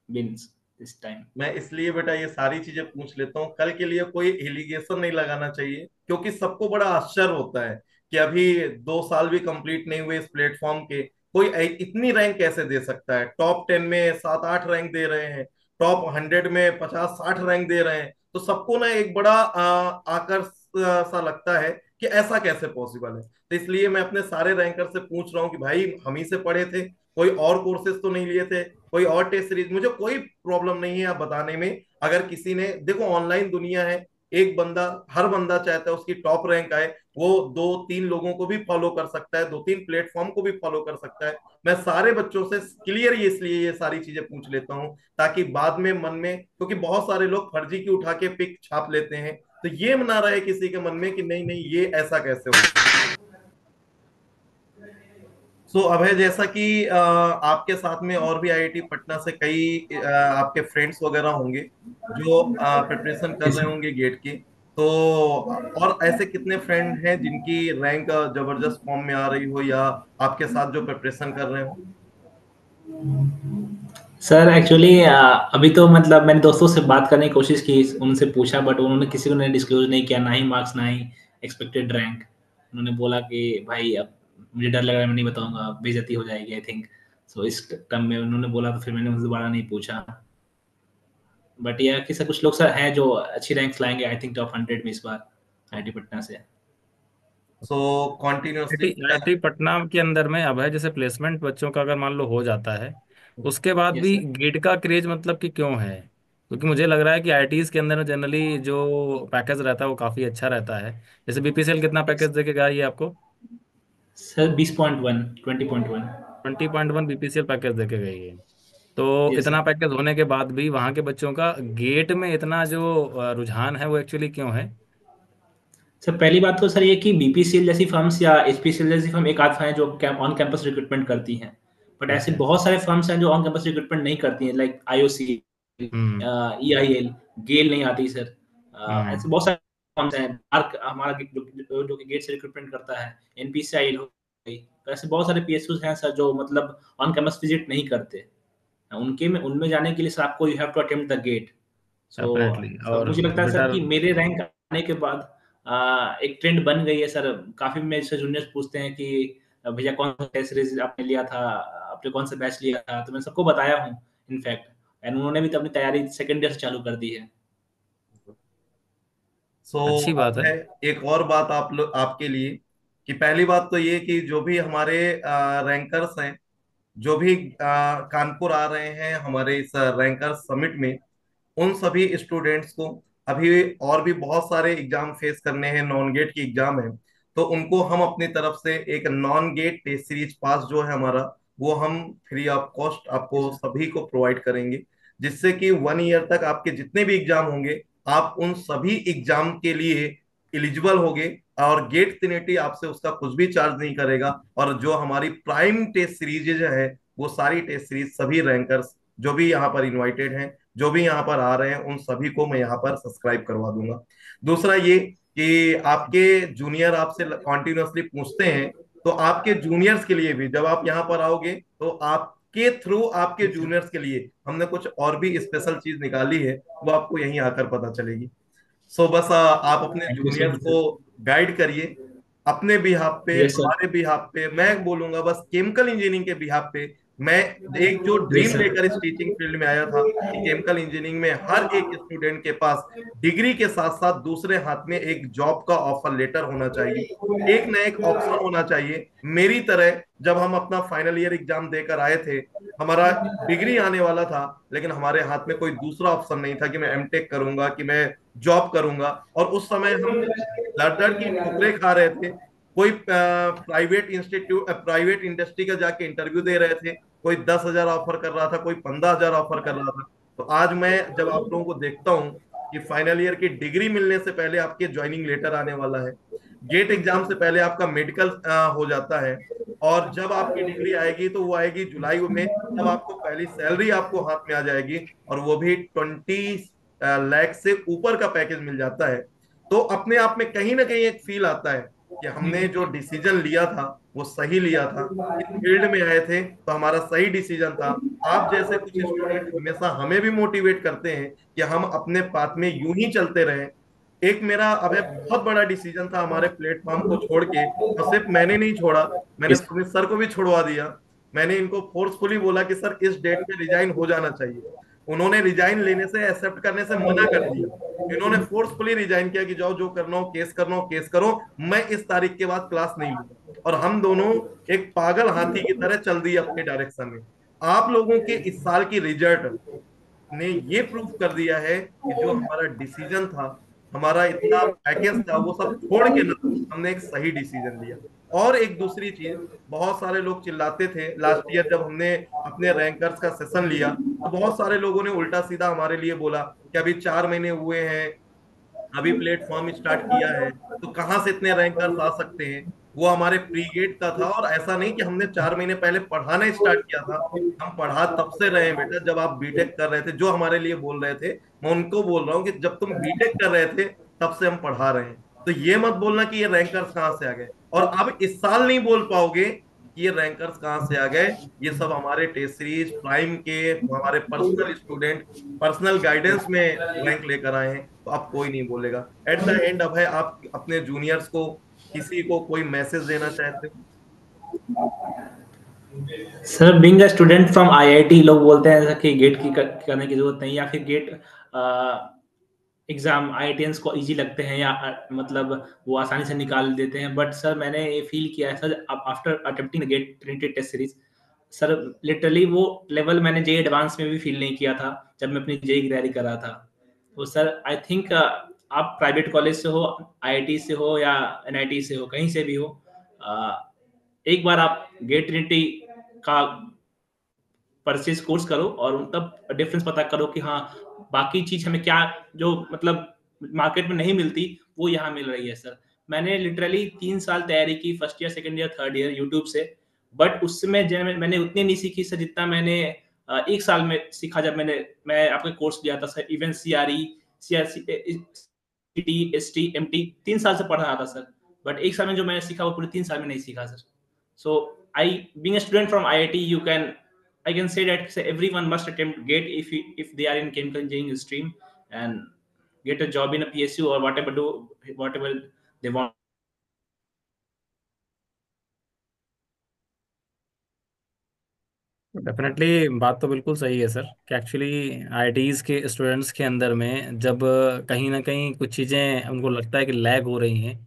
S3: been this time.
S2: मैं इसलिए बेटा ये सारी चीजें पूछ लेता हूँ, कल के लिए कोई एलिगेशन नहीं लगाना चाहिए, क्योंकि सबको बड़ा आश्चर्य होता है कि अभी 2 साल भी कंप्लीट नहीं हुए इस प्लेटफॉर्म के, कोई इतनी रैंक कैसे दे सकता है। टॉप 10 में 7-8 रैंक दे रहे हैं, टॉप 100 में 50-60 रैंक दे रहे हैं, तो सबको ना एक बड़ा आकर्ष सा लगता है कि ऐसा कैसे पॉसिबल है। तो इसलिए मैं अपने सारे रैंकर से पूछ रहा हूँ कि भाई हम ही से पढ़े थे, कोई और कोर्सेज तो नहीं लिए थे, कोई और टेस्ट सीरीज, मुझे कोई प्रॉब्लम नहीं है आप बताने में। अगर किसी ने, देखो ऑनलाइन दुनिया है, एक बंदा, हर बंदा चाहता है उसकी टॉप रैंक आए, वो 2-3 लोगों को भी फॉलो कर सकता है, 2-3 प्लेटफॉर्म को भी फॉलो कर सकता है। मैं सारे बच्चों से क्लियर ही इसलिए ये सारी चीजें पूछ लेता हूँ, ताकि बाद में मन में, क्योंकि बहुत सारे लोग फर्जी की उठा के पिक छाप लेते हैं, तो ये ना रहे किसी के मन में कि नहीं नहीं ये ऐसा कैसे हो। सो अभय, जैसा कि आपके साथ में और भी आईआईटी पटना से कई आपके फ्रेंड्स वगैरह होंगे जो प्रिपरेशन कर रहे होंगे गेट की, तो और ऐसे कितने फ्रेंड हैं जिनकी रैंक जबरदस्त फॉर्म में आ रही हो या आपके साथ जो प्रिपरेशन कर रहे हो।
S3: सर एक्चुअली अभी तो मतलब मैंने दोस्तों से बात करने की कोशिश की, उनसे पूछा, बट उन्होंने किसी को ने डिस्क्लोज नहीं किया, ना ही मार्क्स, ना ही एक्सपेक्टेड रैंक। उन्होंने बोला कि भाई अब मुझे डर लग रहा है, मैं नहीं बताऊंगा, बेइज्जती हो जाएगी आई थिंक। सो इस टर्म में उन्होंने बोला, तो फिर मैंने उनसे दोबारा नहीं पूछा। बट यह कि सर कुछ लोग सर हैं जो अच्छी रैंक्स लाएंगे, आई थिंक टॉप 100 में इस बार आईआईटी पटना से।
S2: सो कॉन्टिन्यूसली।
S1: आईआईटी आईआईटी पटना के अंदर में अब है, जैसे प्लेसमेंट बच्चों का अगर मान लो हो जाता है, उसके बाद
S3: यस
S1: भी
S3: सर।
S1: गेट का क्रेज मतलब कि क्यों है? क्योंकि मुझे लग रहा है कि आईआईटीज के अंदर जनरली जो पैकेज रहता है वो काफी अच्छा रहता है। जैसे बीपीसीएल कितना पैकेज देके ये आपको?
S3: सर 20.1, 20.1।
S1: 20.1 बीपीसीएल पैकेज देके गई है। तो
S3: यस
S1: इतना
S3: सर।
S1: पैकेज होने के बाद भी वहाँ के बच्चों का गेट में इतना जो रुझान है वो एक्चुअली क्यों है?
S3: सर पहली बात तो सर ये कि बीपीसीएल जैसी फर्म्स या एचपीसीएल जैसी फर्म एक आध है जो ऑन कैंपस रिक्रूटमेंट करती हैं, बट ऐसे
S1: ओके।
S3: बहुत सारे फर्म्स हैं जो ऑन कैंपस रिक्रूटमेंट नहीं करती हैं, लाइक आईओसी,
S1: हम्म।
S3: ईआईएल, गेल नहीं आती सर।
S1: हम्म।
S3: ऐसे बहुत सारे फर्म्स हैं। आर्क हमारा जो कि गेट से रिक्रूटमेंट करता है, एनपीसीआई हो गई, तो ऐसे बहुत सारे पीएसयूज हैं सर जो मतलब ऑन कैंपस विजिट नहीं करते। उनके में उनमें जाने के लिए सर आपको you have to attempt the GATE. So
S1: definitely.
S3: Sir
S1: और
S3: मुझे लगता है सर
S1: बेटर।
S3: कि मेरे रैंक आने के बाद एक ट्रेंड बन गई है सर। काफी मेरे से जूनियर्स पूछते हैं कि भैया कौन सा टेस्ट सीरीज आपने लिया था, आपने कौन सा बैच लिया था, तो मैं सबको बताया हूँ इनफैक्ट। एंड उन्होंने भी तो अपनी तैयारी सेकंड ईयर से चालू कर दी है।
S2: सो
S1: अच्छी बात
S2: अब
S1: है।
S2: है एक और बात आप लोग, आपके लिए, कि पहली बात तो ये कि जो भी हमारे रैंकर्स हैं, जो भी कानपुर आ रहे हैं हमारे इस रैंकर समिट में, उन सभी स्टूडेंट्स को अभी और भी बहुत सारे एग्जाम फेस करने हैं, नॉन गेट की एग्जाम है, तो उनको हम अपनी तरफ से एक नॉन गेट टेस्ट सीरीज पास जो है हमारा, वो हम फ्री ऑफ कॉस्ट आपको
S3: यस सर।
S2: सभी को प्रोवाइड करेंगे, जिससे कि 1 ईयर तक आपके जितने भी एग्जाम होंगे, आप उन सभी एग्जाम के लिए एलिजिबल होगे, और गेट ट्रिनिटी आपसे उसका कुछ भी चार्ज नहीं करेगा। और जो हमारी प्राइम टेस्ट सीरीज है, वो सारी टेस्ट सीरीज सभी रैंकर्स जो भी यहाँ पर इनवाइटेड हैं, जो भी यहाँ पर आ रहे हैं, उन सभी को मैं यहाँ पर सब्सक्राइब करवा दूंगा। दूसरा ये कि आपके जूनियर आपसे कॉन्टिन्यूसली पूछते हैं, तो आपके जूनियर्स के लिए भी जब आप यहाँ पर आओगे, तो आपके थ्रू आपके
S3: यस सर।
S2: जूनियर्स के लिए हमने कुछ और भी स्पेशल चीज निकाली है, वो आपको यहीं आकर पता चलेगी। सो बस आप अपने
S3: thank you so
S2: juniors
S3: much
S2: को
S3: सर।
S2: गाइड करिए, अपने बिहाफ पे,
S3: यस सर।
S2: हमारे बिहाफ पे, मैं बोलूंगा बस केमिकल इंजीनियरिंग के बिहाफ पे, मैं एक जो
S3: यस
S2: ड्रीम
S3: सर।
S2: लेकर इस टीचिंग फील्ड में आया था कि केमिकल इंजीनियरिंग में हर एक स्टूडेंट के पास डिग्री के साथ साथ दूसरे हाथ में एक जॉब का ऑफर लेटर होना चाहिए, एक ना एक ऑप्शन होना चाहिए। मेरी तरह जब हम अपना फाइनल ईयर एग्जाम देकर आए थे, हमारा डिग्री आने वाला था, लेकिन हमारे हाथ में कोई दूसरा ऑप्शन नहीं था कि मैं एमटेक करूंगा, कि मैं जॉब करूंगा। और उस समय हम दर दर की ठोकरें खा रहे थे। कोई प्राइवेट इंस्टीट्यूट, प्राइवेट इंडस्ट्री का जाके इंटरव्यू दे रहे थे, कोई 10,000 ऑफर कर रहा था, कोई 15,000 ऑफर कर रहा था। तो आज मैं जब आप लोगों को देखता हूँ कि फाइनल ईयर की डिग्री मिलने से पहले आपके ज्वाइनिंग लेटर आने वाला है, गेट एग्जाम से पहले आपका मेडिकल हो जाता है, और जब आपकी डिग्री आएगी तो वो आएगी जुलाई में, तब आपको पहली सैलरी आपको हाथ में आ जाएगी, और वो भी 20 लाख से ऊपर का पैकेज मिल जाता है। तो अपने आप में कहीं ना कहीं एक फील आता है कि हमने जो डिसीजन लिया था वो सही लिया था। इस फील्ड में आए थे तो हमारा सही डिसीजन था। आप जैसे कुछ स्टूडेंट हमेशा हमें भी मोटिवेट करते हैं कि हम अपने पाथ में यूं ही चलते रहें। एक मेरा अभय बहुत बड़ा डिसीजन था हमारे प्लेटफॉर्म को छोड़ के, और सिर्फ मैंने नहीं छोड़ा, मैंने
S3: यस
S2: सुमित सर को भी छुड़वा दिया। मैंने इनको फोर्सफुली बोला कि सर इस डेट पे रिजाइन हो जाना चाहिए। उन्होंने रिजाइन लेने से, एक्सेप्ट करने से मना कर दिया। इन्होंने फोर्सफुली रिजाइन किया कि जाओ जो करना हो केस करना हो केस करो, मैं इस तारीख के बाद क्लास नहीं लूंगा। और हम दोनों एक पागल हाथी की तरह चल दिए अपने डायरेक्शन में। आप लोगों के इस साल की रिजल्ट ने ये प्रूव कर दिया है कि जो हमारा डिसीजन था, हमारा इतना पैकेज था, वो सब छोड़ के ना हमने एक सही डिसीजन लिया। और एक दूसरी चीज, बहुत सारे लोग चिल्लाते थे लास्ट ईयर जब हमने अपने रैंकर्स का सेशन लिया, तो बहुत सारे लोगों ने उल्टा सीधा हमारे लिए बोला कि अभी 4 महीने हुए हैं, अभी प्लेटफॉर्म स्टार्ट किया है, तो कहाँ से इतने रैंकर्स आ सकते हैं। वो हमारे प्री गेट का था, और ऐसा नहीं कि हमने 4 महीने पहले पढ़ाना स्टार्ट किया था। हम पढ़ा तब से रहे हैं बेटा, जब आप बीटेक कर रहे थे जो हमारे लिए बोल रहे थे, मैं उनको बोल रहा हूँ कि जब तुम बीटेक कर रहे थे तब से हम पढ़ा रहे हैं। तो ये मत बोलना कि ये रैंकर्स कहाँ से आ गए, और अब इस साल नहीं बोल पाओगे कि ये रैंकर्स कहाँ से आ गए। ये सब हमारे टेस्ट सीरीज प्राइम के हमारे पर्सनल स्टूडेंट पर्सनल गाइडेंस में रैंक लेकर आए हैं। तो अब कोई नहीं बोलेगा। एट द एंड अब है, आप अपने जूनियर्स को, किसी को कोई मैसेज देना चाहते हो?
S3: Sir, being a student from IIT, लोग बोलते हैं ऐसा कि गेट की करने की जरूरत नहीं, या फिर गेट एग्जाम आईआईटियंस को इजी लगते हैं, या मतलब वो आसानी से निकाल देते हैं। बट सर, मैंने ये फील किया है sir, after attempting GATE trinity test series, sir literally वो लेवल मैंने जे एडवांस में भी फील नहीं किया था जब मैं अपनी जेई की तैयारी कर रहा था। तो सर आई थिंक आप प्राइवेट कॉलेज से हो, आईआईटी से हो, या एनआईटी से हो, कहीं से भी हो, एक बार आप गेट ट्रिनिटी का परचेज कोर्स करो, और तब डिफरेंस पता करो कि हाँ, बाकी चीज हमें क्या, जो मतलब मार्केट में नहीं मिलती, वो यहाँ मिल रही है सर। मैंने लिटरली 3 साल तैयारी की, first year, second year, third year, YouTube से। बट उसमें मैंने उतनी नहीं सीखी सर जितना मैंने 1 साल में सीखा, जब मैं आपका कोर्स लिया था सर, इवन सीआरई, सीटी, एसटी, एमटी, 3 साल से पढ़ रहा था सर। बट 1 साल में जो मैंने सीखा वो पूरे 3 साल में नहीं सीखा sir. So I, being a student from IIT, I can say that everyone must attempt GATE if they are in chemical engineering stream, and get a job in a PSU or whatever they want.
S1: Definitely बात तो बिल्कुल सही है sir, कि actually IITs के students के अंदर में जब कहीं ना कहीं कुछ चीज़ें उनको लगता है कि लैग हो रही हैं,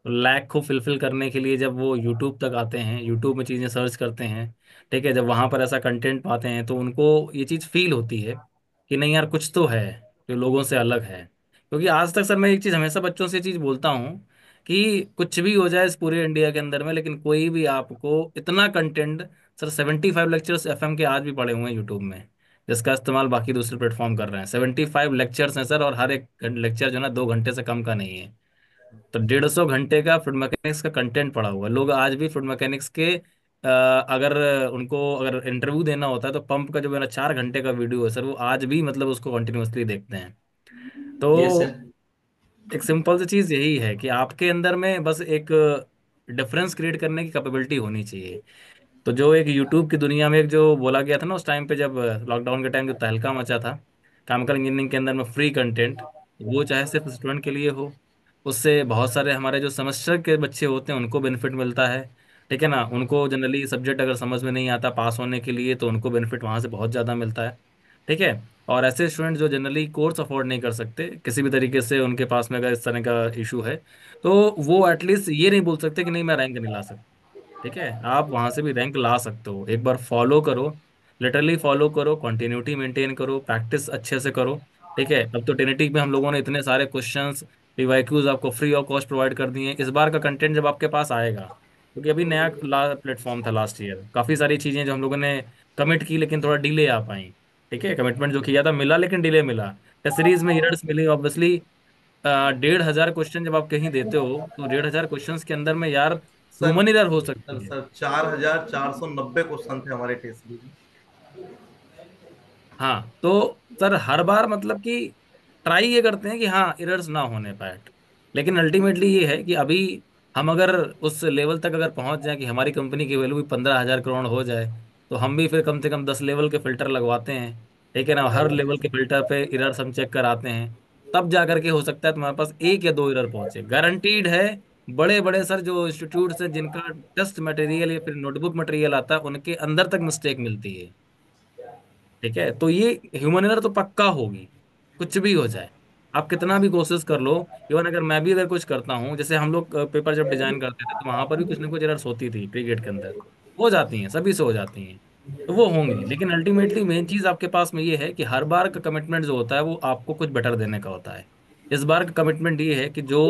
S1: तो लैग को फिलफिल करने के लिए जब वो यूट्यूब तक आते हैं, यूट्यूब में चीज़ें सर्च करते हैं, ठीक है, जब वहाँ पर ऐसा कंटेंट पाते हैं तो उनको ये चीज़ फील होती है कि नहीं यार, कुछ तो है जो लोगों से अलग है। क्योंकि आज तक सर मैं एक चीज़ हमेशा बच्चों से ये चीज़ बोलता हूँ कि कुछ भी हो जाए इस पूरे इंडिया के अंदर में, लेकिन कोई भी आपको इतना कंटेंट, सर 75 लेक्चर्स एफएम के आज भी पड़े हुए हैं यूट्यूब में, जिसका इस्तेमाल बाकी दूसरे प्लेटफॉर्म कर रहे हैं। 75 लेक्चर्स हैं सर, और हर एक लेक्चर जो है ना 2 घंटे से कम का नहीं है। तो 150 घंटे का फूड मैकेनिक्स का कंटेंट पड़ा हुआ है। लोग आज भी फूड मैकेनिक्स के अगर उनको अगर इंटरव्यू देना होता है तो पंप का जो मेरा 4 घंटे का वीडियो है सर, वो आज भी मतलब उसको कंटिन्यूअसली देखते हैं।
S3: Yes
S1: तो
S3: sir.
S1: एक सिंपल सी चीज़ यही है कि आपके अंदर में बस एक डिफरेंस क्रिएट करने की कैपेबिलिटी होनी चाहिए। तो जो एक यूट्यूब की दुनिया में एक जो बोला गया था ना उस टाइम पे, जब लॉकडाउन के टाइम जो तहलका मचा था केमिकल इंजीनियरिंग के अंदर में, फ्री कंटेंट, वो चाहे सिर्फ स्टूडेंट के लिए हो, उससे बहुत सारे हमारे जो सेमेस्टर के बच्चे होते हैं उनको बेनिफिट मिलता है। ठीक है ना। उनको जनरली सब्जेक्ट अगर समझ में नहीं आता पास होने के लिए, तो उनको बेनिफिट वहाँ से बहुत ज़्यादा मिलता है। ठीक है। और ऐसे स्टूडेंट जो जनरली कोर्स अफोर्ड नहीं कर सकते किसी भी तरीके से, उनके पास में अगर इस तरह का इशू है, तो वो एटलीस्ट ये नहीं बोल सकते कि नहीं मैं रैंक नहीं ला सकता। ठीक है, आप वहां से भी रैंक ला सकते हो। एक बार फॉलो करो, लिटरली फॉलो करो, कंटिन्यूटी मेंटेन करो, प्रैक्टिस अच्छे से करो। ठीक है, अब तो टेनेटिक में हम लोगों ने इतने सारे क्वेश्चंस, पीवाईक्यूज आपको फ्री ऑफ कॉस्ट प्रोवाइड कर दिए हैं। इस बार का कंटेंट जब आपके पास आएगा, क्योंकि अभी नया प्लेटफॉर्म था लास्ट ईयर, काफी सारी चीजें जो हम लोगों ने कमिट की लेकिन थोड़ा डिले आ पाई। ठीक है, कमिटमेंट जो किया था मिला लेकिन डिले मिला। टेस्ट सीरीज में एरर्स मिले ऑब्वियसली। 1,500 क्वेश्चन जब आप कहीं देते हो, तो 1,500 क्वेश्चन के अंदर में यार
S2: सर
S1: ह्यूमन एरर हो
S2: सर
S1: सकती है।
S2: सर 4,490 क्वेश्चन थे हमारे टेस्ट सीरीज में।
S1: हाँ तो सर हर बार मतलब कि ट्राई ये करते हैं कि हाँ एरर्स ना होने पाए। लेकिन अल्टीमेटली ये है कि अभी हम अगर उस लेवल तक अगर पहुंच जाए कि हमारी कंपनी की वैल्यू भी 15,000 करोड़ हो जाए, तो हम भी फिर कम से कम 10 लेवल के फिल्टर लगवाते हैं। ठीक है ना, हर लेवल के फिल्टर पे एरर्स हम चेक कराते हैं। तब जा करके हो सकता है तुम्हारे पास एक या दो एरर पहुंचे, गारंटीड है। बड़े बड़े सर जो इंस्टीट्यूट्स हैं जिनका टेस्ट मटेरियल या फिर नोटबुक मटेरियल आता है, उनके अंदर तक मिस्टेक मिलती है। ठीक है, तो ये ह्यूमन एरर तो पक्का होगी, कुछ भी हो जाए, आप कितना भी कोशिश कर लो। इवन अगर मैं भी अगर कुछ करता हूँ, जैसे हम लोग पेपर जब डिजाइन करते थे, तो वहां पर भी कुछ ना कुछ एरर्स होती थी प्री गेट के अंदर, हो जाती हैं, सभी से हो जाती हैं। तो वो होंगी, लेकिन अल्टीमेटली मेन चीज आपके पास में ये है कि हर बार का कमिटमेंट जो होता है वो आपको कुछ बेटर देने का होता है। इस बार का कमिटमेंट ये है कि जो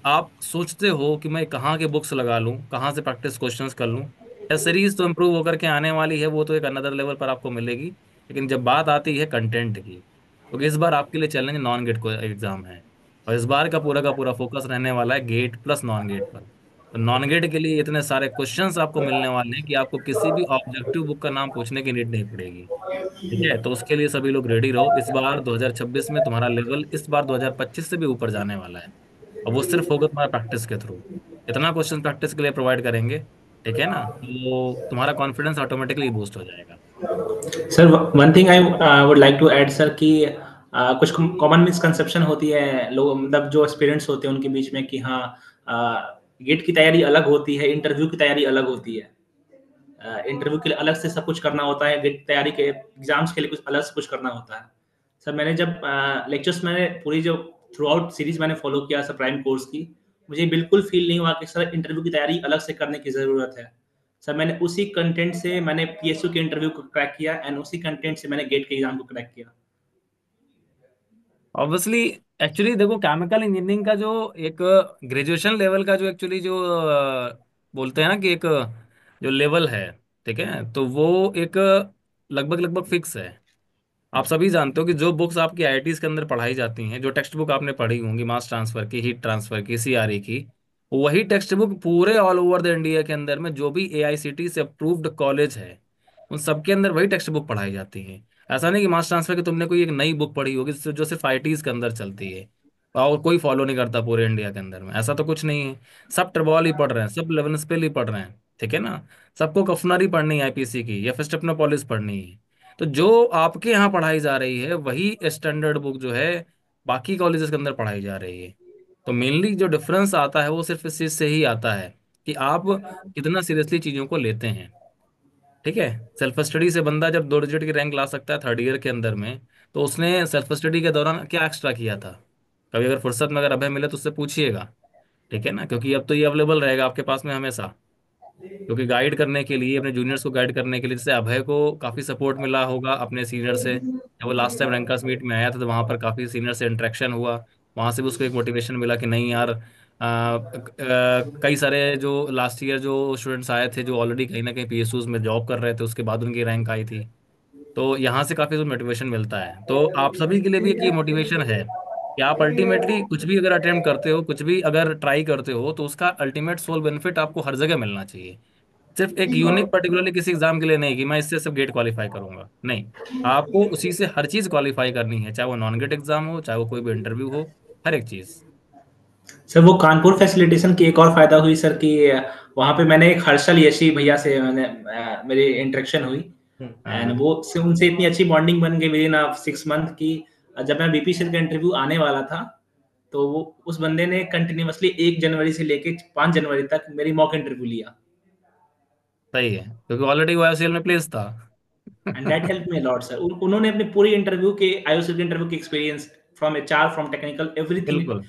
S1: आप सोचते हो कि मैं कहाँ के बुक्स लगा लूँ, कहाँ से प्रैक्टिस क्वेश्चंस कर लूँ, या सीरीज तो इम्प्रूव होकर के आने वाली है, वो तो एक अनदर लेवल पर आपको मिलेगी। लेकिन जब बात आती है कंटेंट की, क्योंकि इस बार आपके लिए चैलेंज नॉन गेट को एग्जाम है, और इस बार का पूरा फोकस रहने वाला है गेट प्लस नॉन गेट पर। तो नॉन गेट के लिए इतने सारे क्वेश्चंस आपको मिलने वाले हैं कि आपको किसी भी ऑब्जेक्टिव बुक का नाम पूछने की नीड नहीं पड़ेगी। ठीक है, तो उसके लिए सभी लोग रेडी रहो। इस बार 2026 में तुम्हारा लेवल इस बार 2025 से भी ऊपर जाने वाला है, और वो सिर्फ होगा तुम्हारा प्रैक्टिस के थ्रू। इतना क्वेश्चन प्रैक्टिस के लिए प्रोवाइड करेंगे, ठीक है ना, तो तुम्हारा कॉन्फिडेंस ऑटोमेटिकली बूस्ट हो जाएगा।
S3: Sir one thing I would like to add sir कि कुछ कॉमन मिसकंसेप्शन होती है लोग, मतलब जो एक्सपीरियंस होते हैं उनके बीच में कि हाँ गेट की तैयारी अलग होती है, इंटरव्यू की तैयारी अलग होती है। इंटरव्यू के लिए अलग से सब कुछ करना होता है, गेट तैयारी के एग्जाम्स के लिए कुछ अलग से कुछ करना होता है। सर मैंने जब लेक्चर्स मैंने पूरी जो थ्रू आउट सीरीज मैंने फॉलो किया सर प्राइम कोर्स की, मुझे बिल्कुल फील नहीं हुआ कि सर इंटरव्यू की तैयारी अलग से करने की जरूरत है। सर मैंने उसी कंटेंट से मैंने पीएसयू के इंटरव्यू को क्रैक किया एंड उसी कंटेंट से मैंने गेट के एग्जाम को क्रैक किया।
S1: ऑब्वियसली, एक्चुअली देखो केमिकल इंजीनियरिंग का जो एक ग्रेजुएशन लेवल का जो एक्चुअली जो बोलते हैं ना कि एक जो लेवल है, ठीक है, तो वो एक लगभग लगभग फिक्स है। आप सभी जानते हो कि जो बुक्स आपकी आईआईटीज के अंदर पढ़ाई जाती हैं, जो टेक्स्ट बुक आपने पढ़ी होंगी मास ट्रांसफर की, हीट ट्रांसफर की, सीआरई की, वही टेक्स्ट बुक पूरे ऑल ओवर द इंडिया के अंदर में जो भी एआईसीटी से अप्रूव्ड कॉलेज है, उन सबके अंदर वही टेक्स्ट बुक पढ़ाई जाती है। ऐसा नहीं कि मास ट्रांसफर की तुमने कोई एक नई बुक पढ़ी होगी जो सिर्फ आईटीज के अंदर चलती है और कोई फॉलो नहीं करता पूरे इंडिया के अंदर में, ऐसा तो कुछ नहीं है। सब ट्रिबॉल ही पढ़ रहे हैं, सब लेवल स्पेल ही पढ़ रहे हैं। ठीक है ना, सबको कफनरी पढ़नी है आईपीसी की, या फिर स्टेप्नोपोलिस पढ़नी है। तो जो आपके यहाँ पढ़ाई जा रही है वही स्टैंडर्ड बुक जो है बाकी कॉलेजेस के अंदर पढ़ाई जा रही है। तो मेनली जो डिफरेंस आता है वो सिर्फ इस चीज से ही आता है कि आप कितना सीरियसली चीजों को लेते हैं। ठीक है, सेल्फ स्टडी से बंदा जब 2 डिजिट की रैंक ला सकता है थर्ड ईयर के अंदर में, तो उसने सेल्फ स्टडी के दौरान क्या एक्स्ट्रा किया था। कभी अगर फुर्सत में अगर अभय मिले तो उससे पूछिएगा। ठीक है ना, क्योंकि अब तो ये अवेलेबल रहेगा आपके पास में हमेशा, क्योंकि गाइड करने के लिए, अपने जूनियर्स को गाइड करने के लिए, जैसे अभय को काफ़ी सपोर्ट मिला होगा अपने सीनियर से, जब वो लास्ट टाइम रैंकर्स मीट में आया था तो वहाँ पर काफ़ी सीनियर से इंटरेक्शन हुआ। वहाँ से भी उसको एक मोटिवेशन मिला कि नहीं यार, कई सारे जो लास्ट ईयर जो स्टूडेंट्स आए थे जो ऑलरेडी कहीं ना कहीं पीएसयूज में जॉब कर रहे थे, उसके बाद उनकी रैंक आई थी। तो यहाँ से काफ़ी मोटिवेशन मिलता है। तो आप सभी के लिए भी एक ये मोटिवेशन है कि आप अल्टीमेटली कुछ भी अगर अटेम्प्ट करते हो, कुछ भी अगर ट्राई करते हो, तो उसका अल्टीमेट सोल बेनिफिट आपको हर जगह मिलना चाहिए। सिर्फ एक यूनिक पर्टिकुलरली किसी एग्जाम के लिए नहीं कि मैं इससे सिर्फ गेट क्वालिफाई करूंगा, नहीं, आपको उसी से हर चीज क्वालिफाई करनी है, चाहे वो नॉन गेट एग्जाम हो, चाहे वो कोई भी इंटरव्यू हो, हर एक चीज।
S3: सर वो कानपुर फैसिलिटेशन की एक और फायदा हुई सर कि वहाँ पे मैंने एक हर्षल यशी भैया से मैंने मेरी इंटरेक्शन हुई एंड
S1: हाँ,
S3: वो से उनसे इतनी अच्छी बॉन्डिंग बन गई विद इन 6 मंथ की जब मैं बीपीसीएल का इंटरव्यू आने वाला था, तो वो उस बंदे ने कंटिन्यूअसली 1 जनवरी से लेके 5 जनवरी तक मेरी मॉक इंटरव्यू लिया।
S1: सही है, क्योंकि ऑलरेडी वो आईओसीएल में प्लेस था।
S3: And that help me lot sir. उन्होंने अपने पूरी इंटरव्यू के आईओसी के इंटरव्यू के experience from HR from technical everything
S1: बिल्कुल।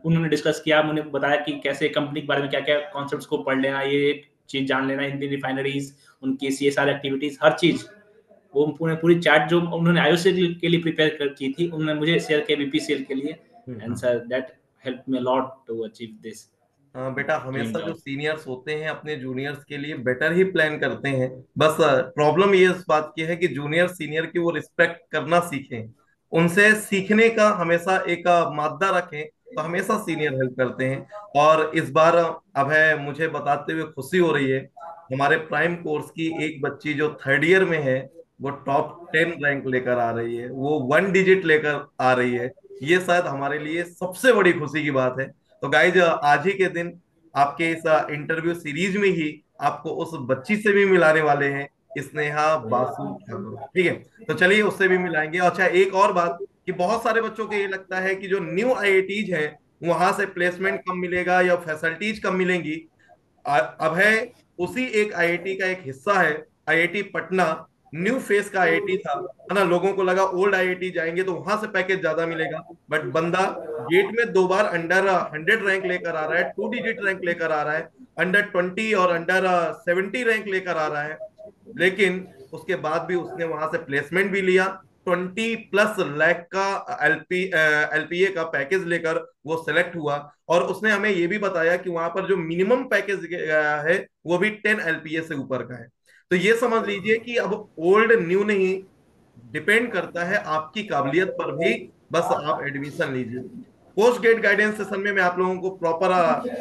S3: उन्होंने डिस्कस किया, उन्होंने बताया कि कैसे कंपनी के बारे में क्या क्या कॉन्सेप्ट्स को पढ़ लेना, ये चीज जान लेना, इंडियन रिफाइनरीज, उनकी सीएसआर एक्टिविटीज, हर चीज वो पूरी पूरी चार्ट जो उन्होंने आईओसी के लिए प्रिपेयर की थी, उन्होंने मुझे शेयर किया बीपीसीएल के लिए। And
S2: hmm.
S3: Sir that help me lot to achieve this
S2: बेटा,
S3: ड्रीम
S2: हमेशा जो
S3: जॉब।
S2: सीनियर्स होते हैं अपने जूनियर्स के लिए बेटर ही प्लान करते हैं। बस प्रॉब्लम ये इस बात की है कि जूनियर सीनियर की वो रिस्पेक्ट करना सीखें, उनसे सीखने का हमेशा एक मादा रखें, तो हमेशा सीनियर हेल्प करते हैं। और इस बार अभय, मुझे बताते हुए खुशी हो रही है, हमारे प्राइम कोर्स की एक बच्ची जो थर्ड ईयर में है, वो टॉप 10 रैंक लेकर आ रही है, वो 1 डिजिट लेकर आ रही है। ये शायद हमारे लिए सबसे बड़ी खुशी की बात है। तो गाइज, आज ही के दिन आपके इस इंटरव्यू सीरीज में ही आपको उस बच्ची से भी मिलाने वाले हैं, स्नेहा बासु ठाकुर। ठीक है, तो चलिए उससे भी मिलाएंगे। अच्छा, एक और बात कि बहुत सारे बच्चों को ये लगता है कि जो न्यू आईआईटीज है वहां से प्लेसमेंट कम मिलेगा या फैसिलिटीज कम मिलेंगी। अब है, उसी एक आईआईटी का एक हिस्सा है आईआईटी पटना। न्यू फेस का आईआईटी था, है ना। लोगों को लगा ओल्ड आईआईटी जाएंगे तो वहां से पैकेज ज्यादा मिलेगा, बट बंदा गेट में 2 बार अंडर 100 रैंक लेकर आ रहा है, 2 डिजिट रैंक लेकर आ रहा है, अंडर 20 और अंडर 70 रैंक लेकर आ रहा है। लेकिन उसके बाद भी उसने वहां से प्लेसमेंट भी लिया, 20+ लाख का एलपीए का पैकेज लेकर वो सिलेक्ट हुआ। और उसने हमें ये भी बताया कि वहां पर जो मिनिमम पैकेज है वो भी 10 एलपीए से ऊपर का है। तो ये समझ लीजिए कि अब ओल्ड न्यू नहीं, डिपेंड करता है आपकी काबिलियत पर भी। बस आप एडमिशन लीजिए। पोस्ट गेट गाइडेंस सेशन में मैं आप लोगों को प्रॉपर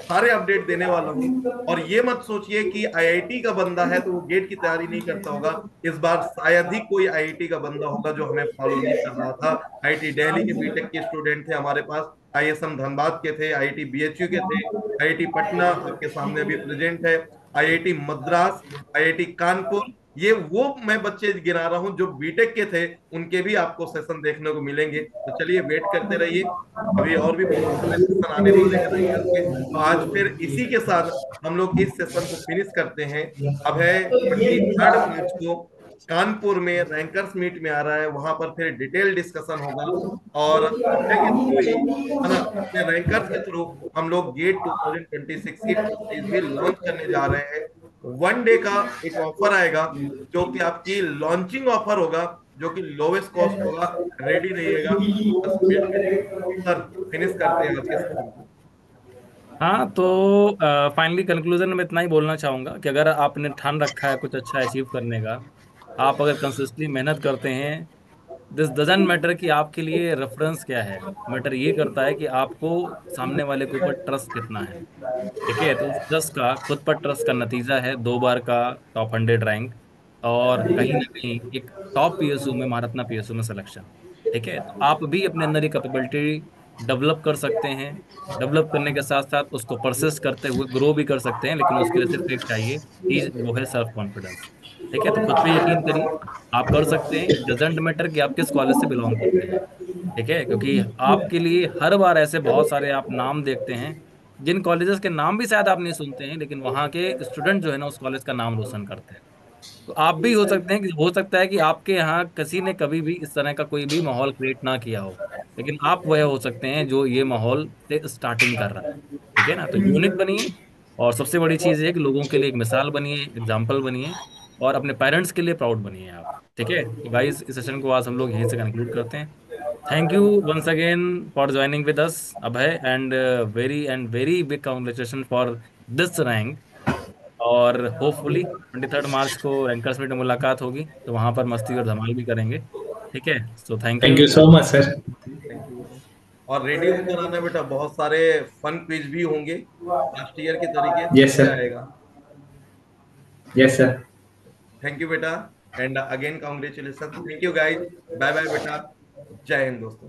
S2: सारे अपडेट देने वाला हूँ। और ये मत सोचिए कि आईआईटी का बंदा है तो वो गेट की तैयारी नहीं करता होगा। इस बार शायद ही कोई आईआईटी का बंदा होगा जो हमें फॉलो नहीं कर रहा था। आईआईटी दिल्ली के बीटेक के स्टूडेंट थे हमारे पास, आईएसएम धनबाद के थे, आईआईटी बीएचयू के थे, आईआईटी पटना आपके सामने अभी प्रेजेंट है, आईआईटी मद्रास, आईआईटी कानपुर। ये वो मैं बच्चे गिना रहा हूं जो बीटेक के थे, उनके भी आपको सेशन देखने को मिलेंगे। तो चलिए वेट करते रहिए, अभी और भी बहुत सारे सेशन आने वाले हैं रैंकर्स के। तो आज फिर इसी के साथ हम लोग इस सेशन को फिनिश करते हैं। अब है 23 मार्च को कानपुर में रैंकर्स मीट में आ रहा है, वहां पर फिर डिटेल डिस्कशन होगा। और अभय के थ्रू ही, है ना, अपने रैंकर्स के थ्रू हम लोग गेट 2026 की सीरीज भी लॉन्च करने जा रहे हैं। 1 डे का एक ऑफर आएगा जो कि आपकी लॉन्चिंग ऑफर होगा, जो कि लोवेस्ट कॉस्ट होगा। रेडी रहिएगा, बस वेट करिएगा। सर, फिनिश करते हैं आज के सेशन को।
S1: हाँ, तो फाइनली कंक्लूजन में इतना ही बोलना चाहूँगा कि अगर आपने ठान रखा है कुछ अच्छा अचीव करने का, आप अगर कंसिस्टली मेहनत करते हैं, दिस डजंट मैटर कि आपके लिए रेफरेंस क्या है। मैटर ये करता है कि आपको सामने वाले के ऊपर ट्रस्ट कितना है। ठीक है, तो उस ट्रस्ट का, खुद पर ट्रस्ट का नतीजा है 2 बार का टॉप 100 रैंक, और कहीं ना कहीं एक टॉप पीएसयू में, महारत्ना पीएसयू में सिलेक्शन। ठीक है, तो आप भी अपने अंदर ये कैपेबिलिटी डेवलप कर सकते हैं। डेवलप करने के साथ साथ उसको परसिस्ट करते हुए ग्रो भी कर सकते हैं, लेकिन उसके लिए सिर्फ एक चाहिए चीज, वो है सेल्फ कॉन्फिडेंस। ठीक है, तो खुद पे यकीन करिए, आप कर सकते हैं। डजेंट मैटर कि आप किस कॉलेज से बिलोंग करते हैं। ठीक है, क्योंकि आपके लिए हर बार ऐसे बहुत सारे आप नाम देखते हैं जिन कॉलेजेस के नाम भी शायद आप नहीं सुनते हैं, लेकिन वहाँ के स्टूडेंट जो है ना उस कॉलेज का नाम रोशन करते हैं। तो आप भी हो सकते हैं कि, हो सकता है कि आपके यहाँ किसी ने कभी भी इस तरह का कोई भी माहौल क्रिएट ना किया हो, लेकिन आप वह हो सकते हैं जो ये माहौल से स्टार्टिंग कर रहा है। ठीक है ना, तो यूनिक बनिए, और सबसे बड़ी चीज़ है कि लोगों के लिए एक मिसाल बनिए, एग्जाम्पल बनिए, और अपने पेरेंट्स के लिए प्राउड बनिए आप। ठीक है, तो गाइस, इस सेशन को आज हम लोग यहीं से कंक्लूड करते हैं। Thank you once again for joining with us, Abhay, and very big congratulations for this rank. और होपफुली 23 मार्च को रैंकर्स मीट में मुलाकात होगी, तो वहां पर मस्ती और धमाल भी करेंगे। ठीक है, so thank
S3: thank
S1: you.
S3: You so much sir.
S2: Thank you. और रेडी होकर आना बेटा, बहुत सारे फन क्विज भी होंगे लास्ट ईयर के तरीके,
S3: यस
S2: मजा
S3: सर।
S2: आएगा।
S3: Yes sir.
S2: थैंक यू बेटा, and again congratulation. Thank you guys, bye bye बेटा। जय हिंद दोस्तों।